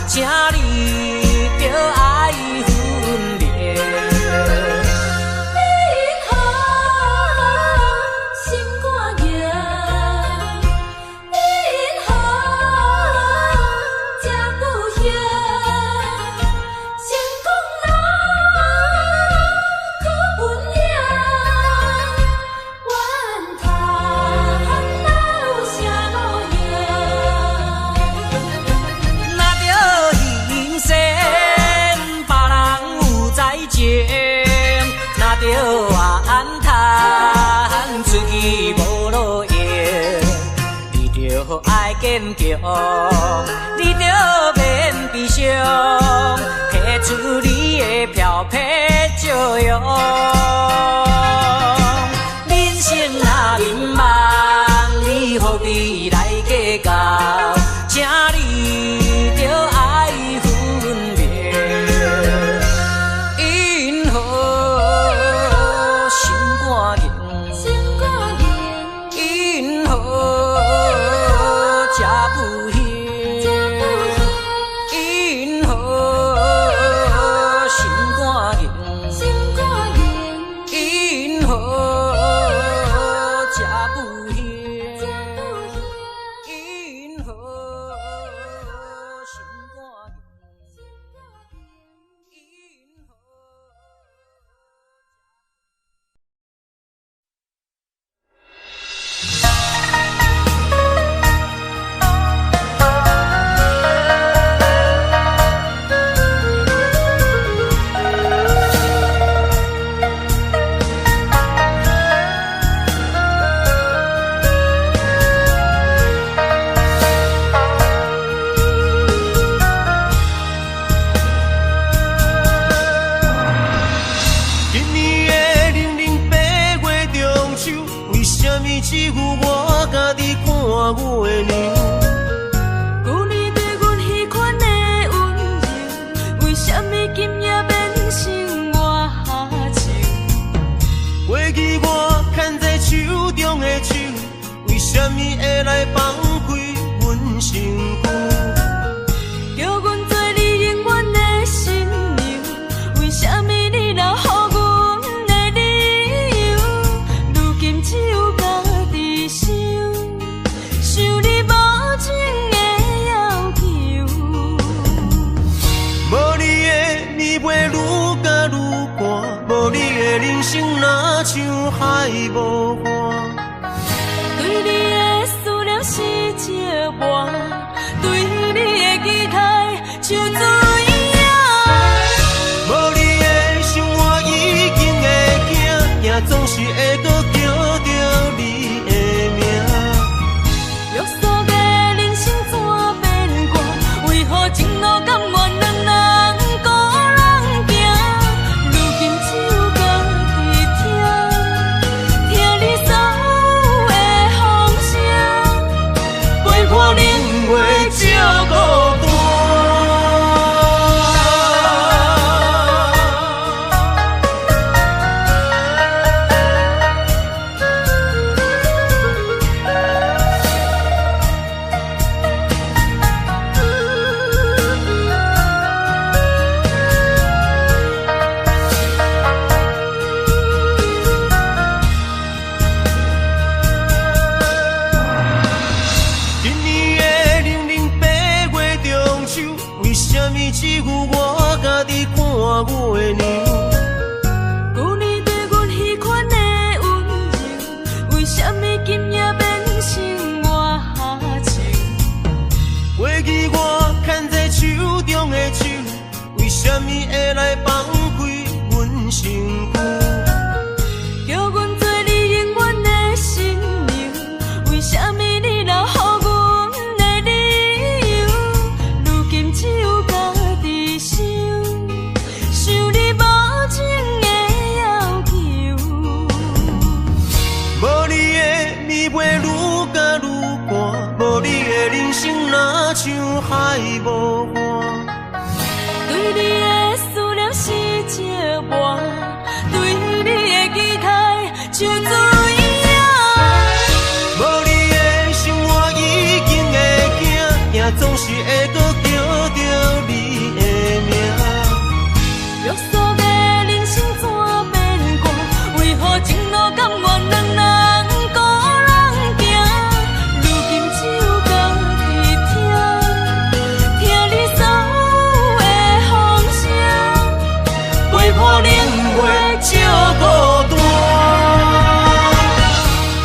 请你着爱分明。若着怨坚强，你着免悲伤，提出你的漂泊笑容。人生若迷茫，你何必来计较？请你着爱分别，因何心肝硬？因何吃不闲？因何心肝硬？因何吃不闲？因何心肝硬？只有我家己看月亮。旧年对阮迄款的温柔，为什么今夜变成我下手？过去我牵在手中的手，为什么会来放开阮身躯？叫阮做你永远的新娘，为什么你留予阮的理由？如今只有家己想，想你无情的要求。无你的暝袂愈加愈寒，无你的人生若像海无岸。对你的思念是一半，对你的期待像水影。无你的生活已经会惊，也总是会搁叫着你的名。约束的人生怎变卦？为何情路甘愿两人孤人行？如今只有家己听，听你所有的风声，陪看年月照孤单。今年的00八月中秋，为什么只有我家己看月亮？旧年对阮迄款的温柔，为什么今夜变成我下手？过去我牵在手中的手，为什么会来放开阮身躯？叫阮做你永远的新娘，为什么你留予阮的理由？如今只有家己想，想你无情的要求。无你的暝袂愈加愈寒，无你的人生若像海无岸。对你的思念是一半，对你的期待像水影。无你的生活已经会惊，也总是会搁叫着你的名。约束的人生怎变卦？为何情路甘愿两人孤人行？如今只有家己听，听你所有的风声，陪看年月照孤单。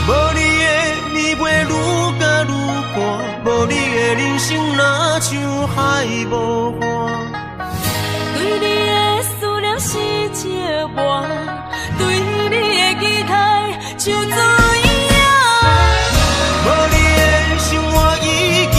无你的暝袂愈加愈寒，无你的人生若像海无岸。对你的思念是一半，对你的期待像水影。无你的生活已经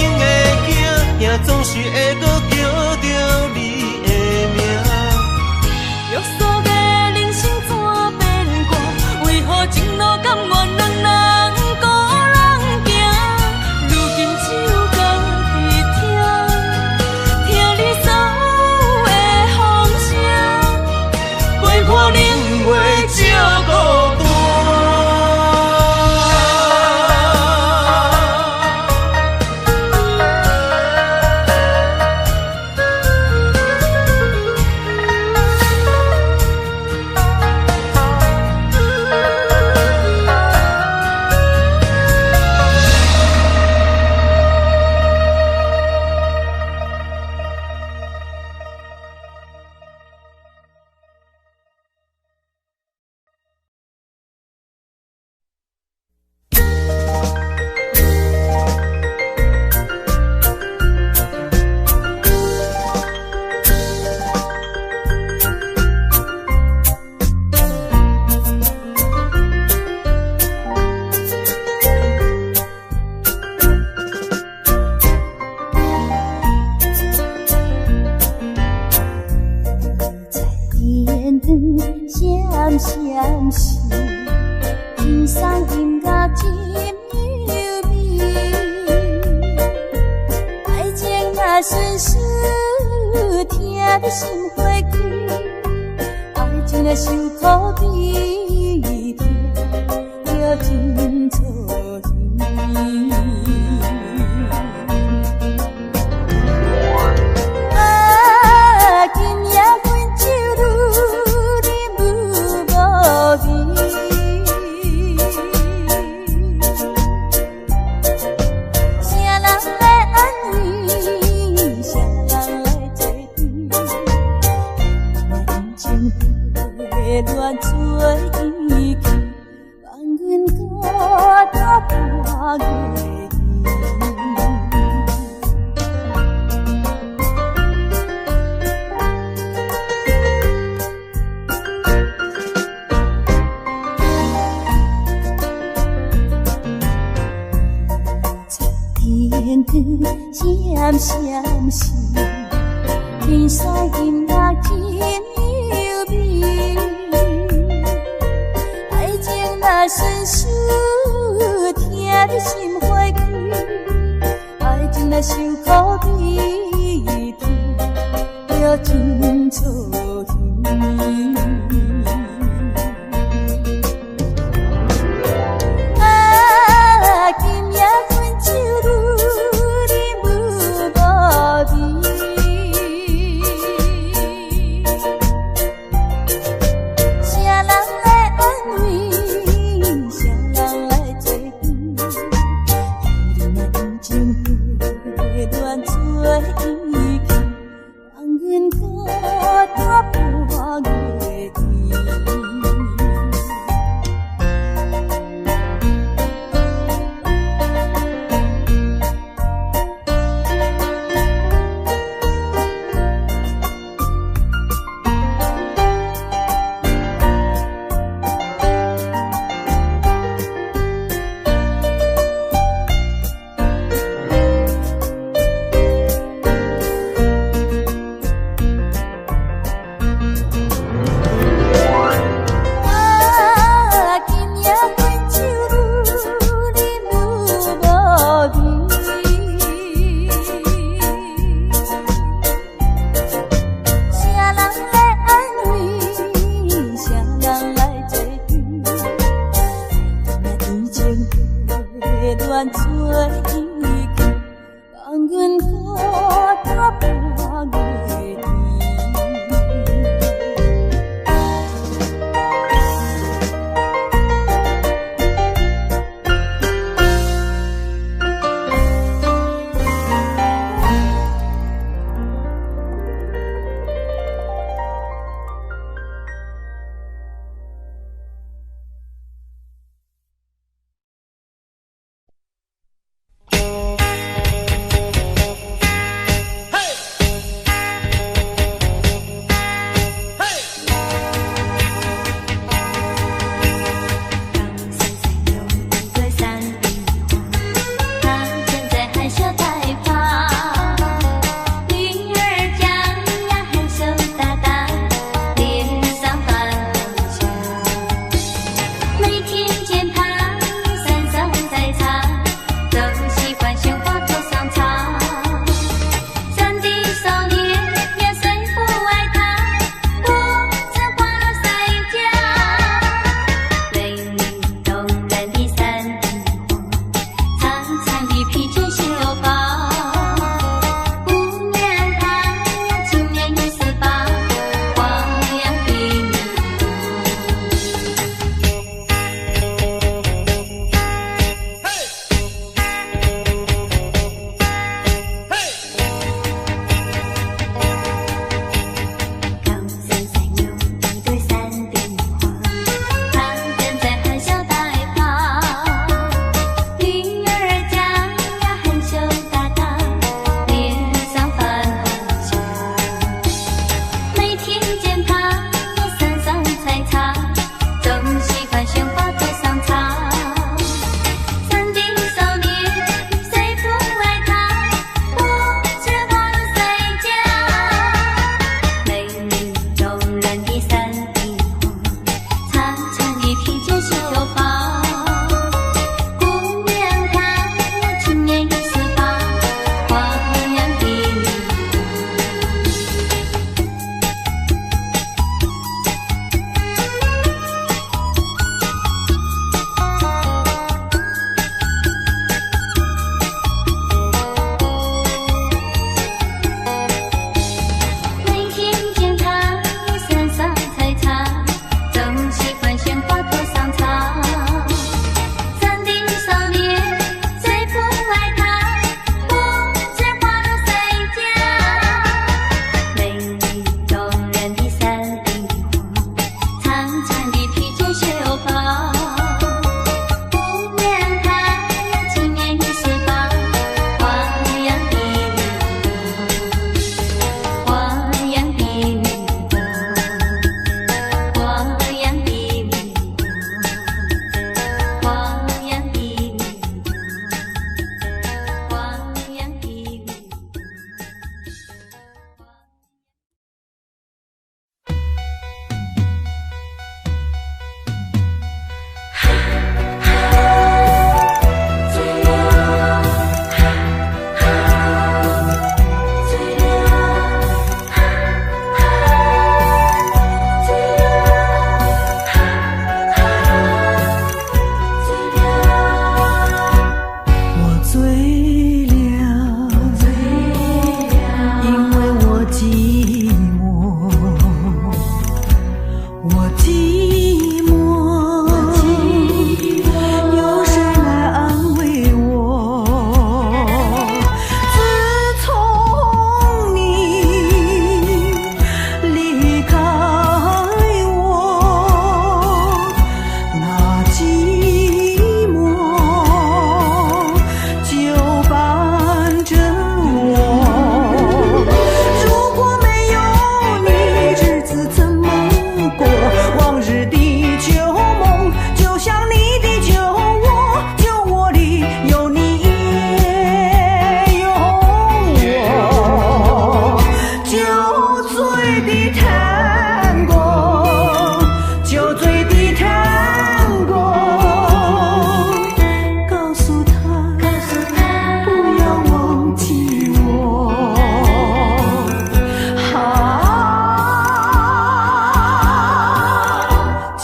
闪闪时，天上音乐真优美。爱情若顺水，听得心花开。爱情若受苦悲痛，就真错耳。乱做意气，望阮孤单半月天光闪闪时，天上音乐真优美。爱情若顺水，听得心花开。爱情若受苦悲痛，就真错耳。乱做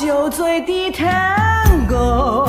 酒醉的Tango。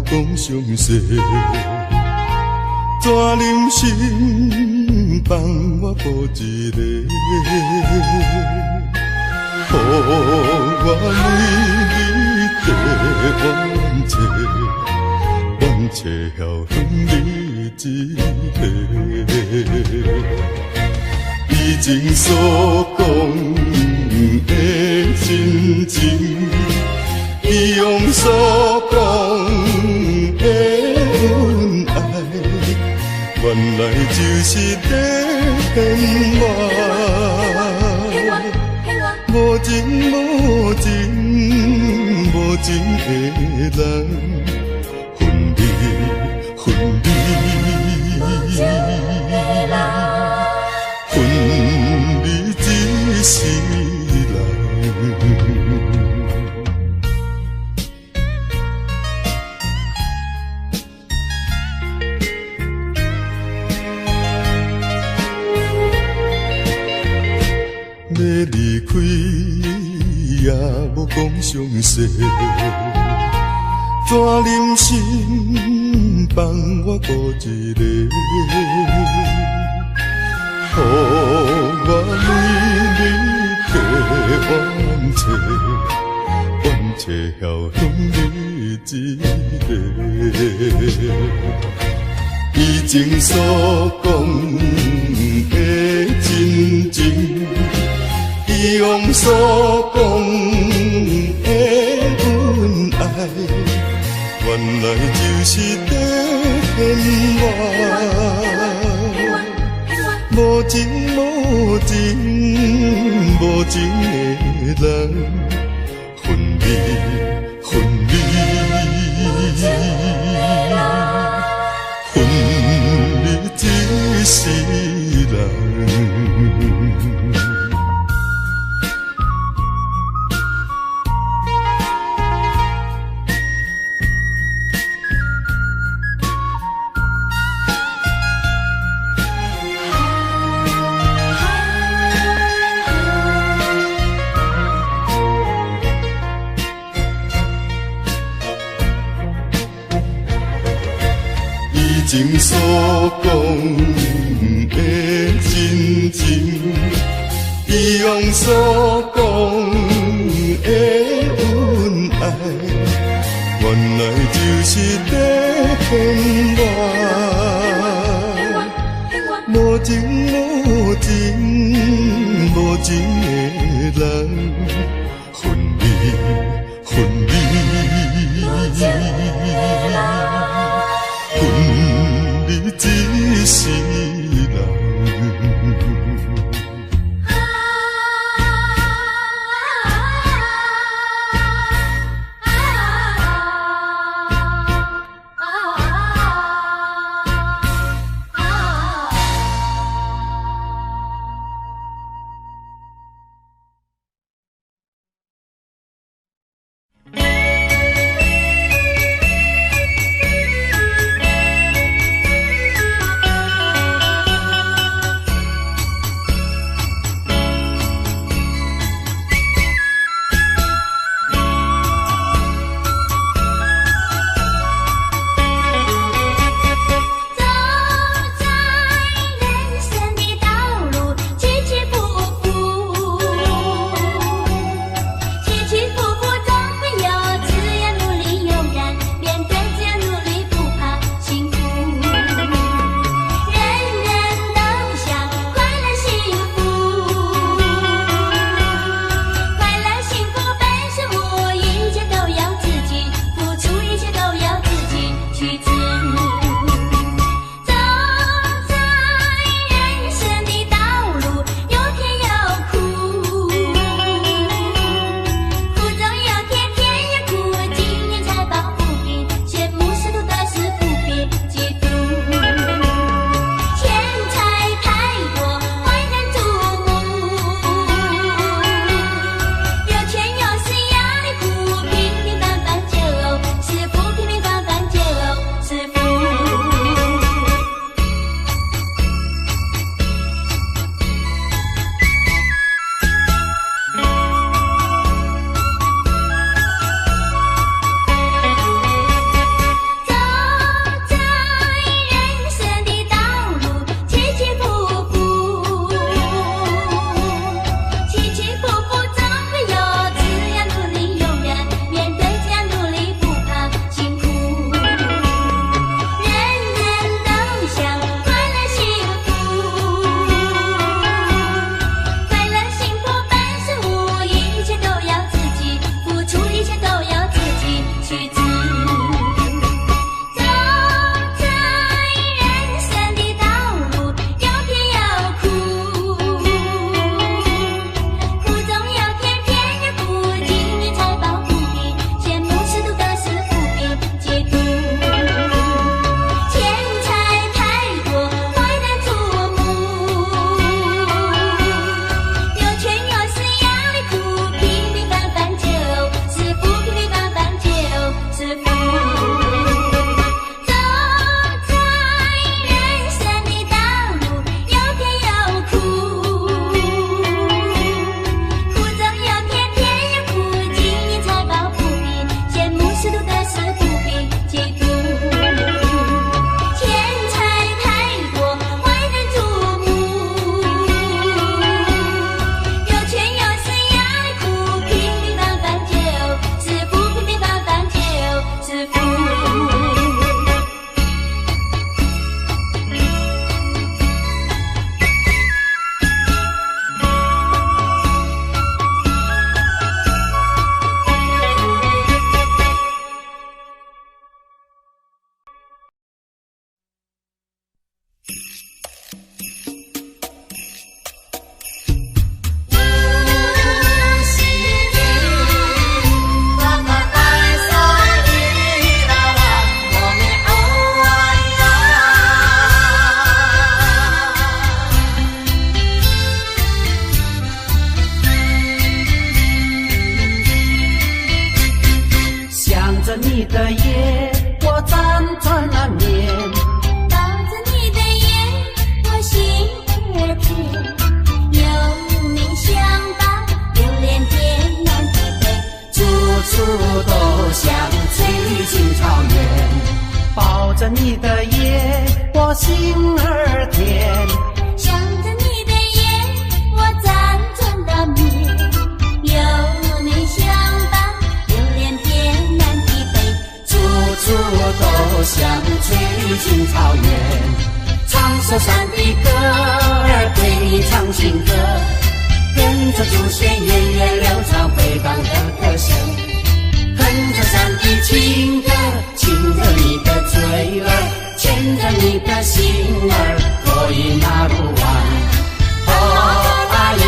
讲详细，怎忍心放我步一个？予我为你地冤切，冤切晓恨你一个。以前所讲的真情。伊用所讲的恩爱，原来就是在骗我。无情无情无情的人，分离分离，分离一世人。要离开也无讲详细，怎忍心放我孤一个？予我为你地冤切，冤切晓恨你一个。以前所讲的真情。伊用所讲的恩爱，原来就是在骗我。无情无情无情的人，分离分离，分离一世人。以前所讲的真情，伊用所讲来就是在风外，无情无情无情的人，分离分离，分离只是人。着你的夜，我心儿甜。想着你的夜，我辗转难眠。有你相伴，流连天南地北，处青草原。长寿山的歌儿对你唱情歌，跟着祖先源远流长回荡的歌声。哼着山的情歌，亲着你的嘴儿，牵着你的心儿，可以那路弯。哦，阿依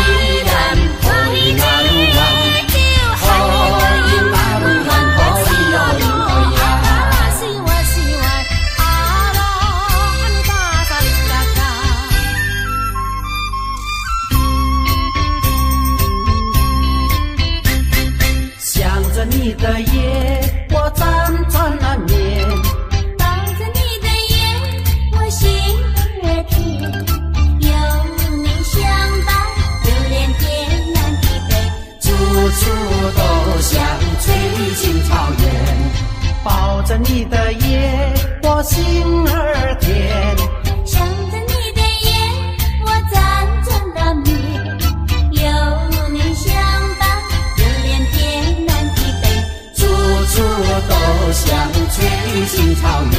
然可以那路弯。你的夜，我辗转难眠。抱着你的夜，我心儿甜。有你相伴，流连天南地北，处处都像翠青草原。抱着你的夜，我心儿甜。想着你的夜，我辗转难眠。有你相伴，流连天南地北。处处都像翠青草原。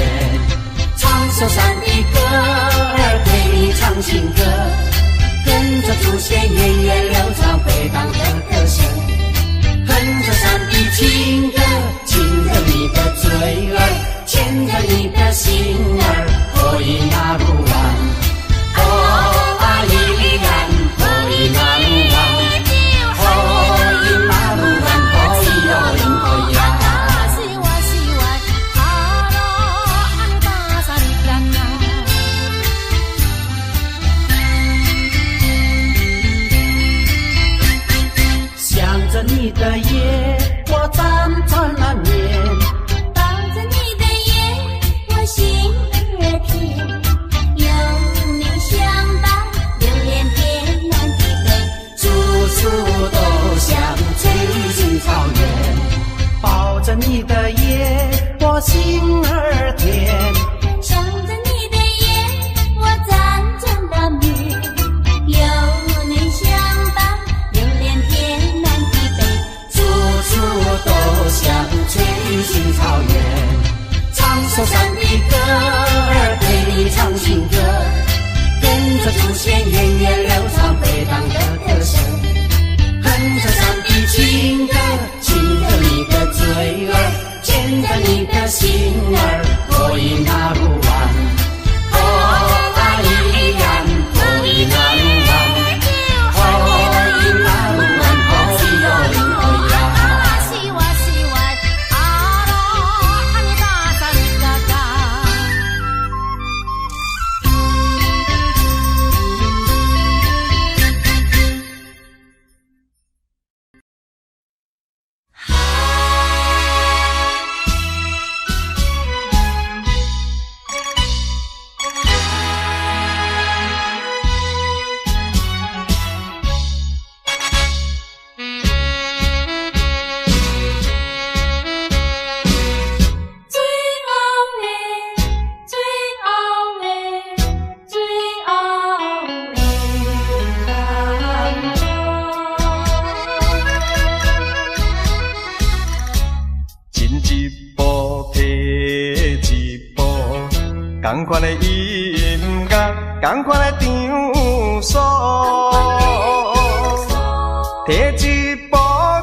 长寿山的歌儿对你唱情歌，跟着祖先源远流长回荡的歌声。哼着山的情歌，亲着你的嘴儿，牵着你的心儿，可以那路弯。哦，阿依然可以那路弯。可以那路弯，可以有灵可以呀。想着你的夜，我辗转难眠。抱着你的夜，我心儿甜。有你相伴，流连天南地北，处处都像翠青草原。抱着你的夜，我心儿甜。想着你的夜，我辗转难眠。有你相伴，流连天南地北，处处都像翠青草原。长寿山的歌儿对你唱情歌，跟着祖先源远流长回荡的歌声。哼着山的情歌，亲着你的嘴儿，牵着你的心儿，可以那路弯。哦，阿依然可以那路弯。可以那路弯，可以有灵可以呀。同款的音乐，同款的场所，摕一步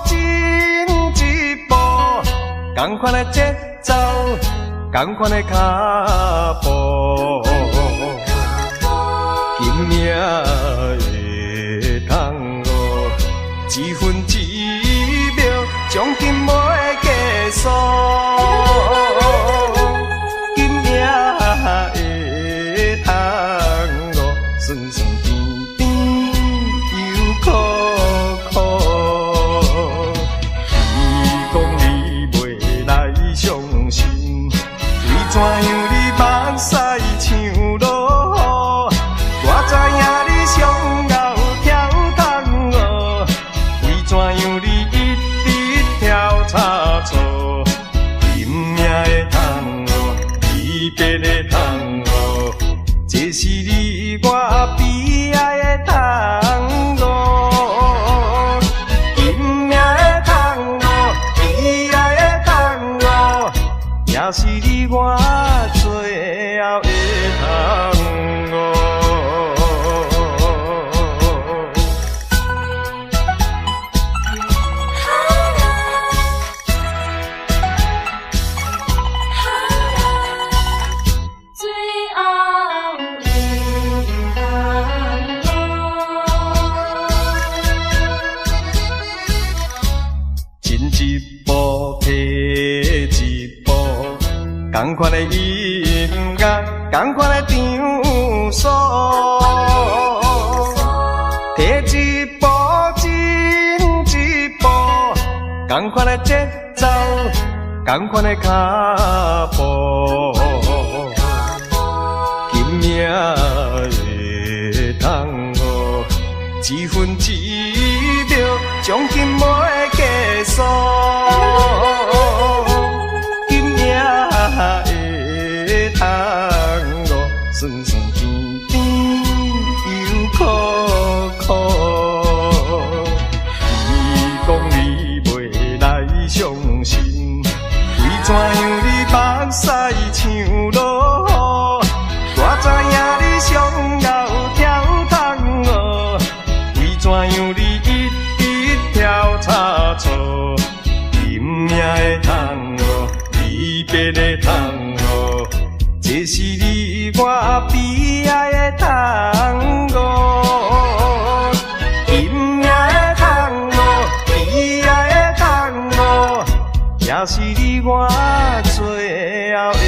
进一步，同款的节奏，同款的脚步，今夜会通哦，一分一秒，将今袂结束。酸酸甜甜又苦苦，你讲你袂来相信，为怎样你目屎像落雨？我知影你上后跳桶哦，为怎样你一直跳差错？今夜的桶哦，离别的桶哦，这是你。我悲哀的汤哦，今夜的汤哦，悲哀的汤哦，也是你我最后同款的音乐，同款的场所，摕一步进一步，同款的节奏，同款的脚步，今命会通哦，一分一秒，奖金袂计数。会通哦，酸酸甜甜又苦苦。你讲你袂来相信，为怎样你目屎像落雨？我知影你上后跳窗哦，为怎样你一直跳差错？今命会通哦，离别会通哦。这是你我悲哀的tango，今夜的tango，悲哀的tango，也是你我最后的。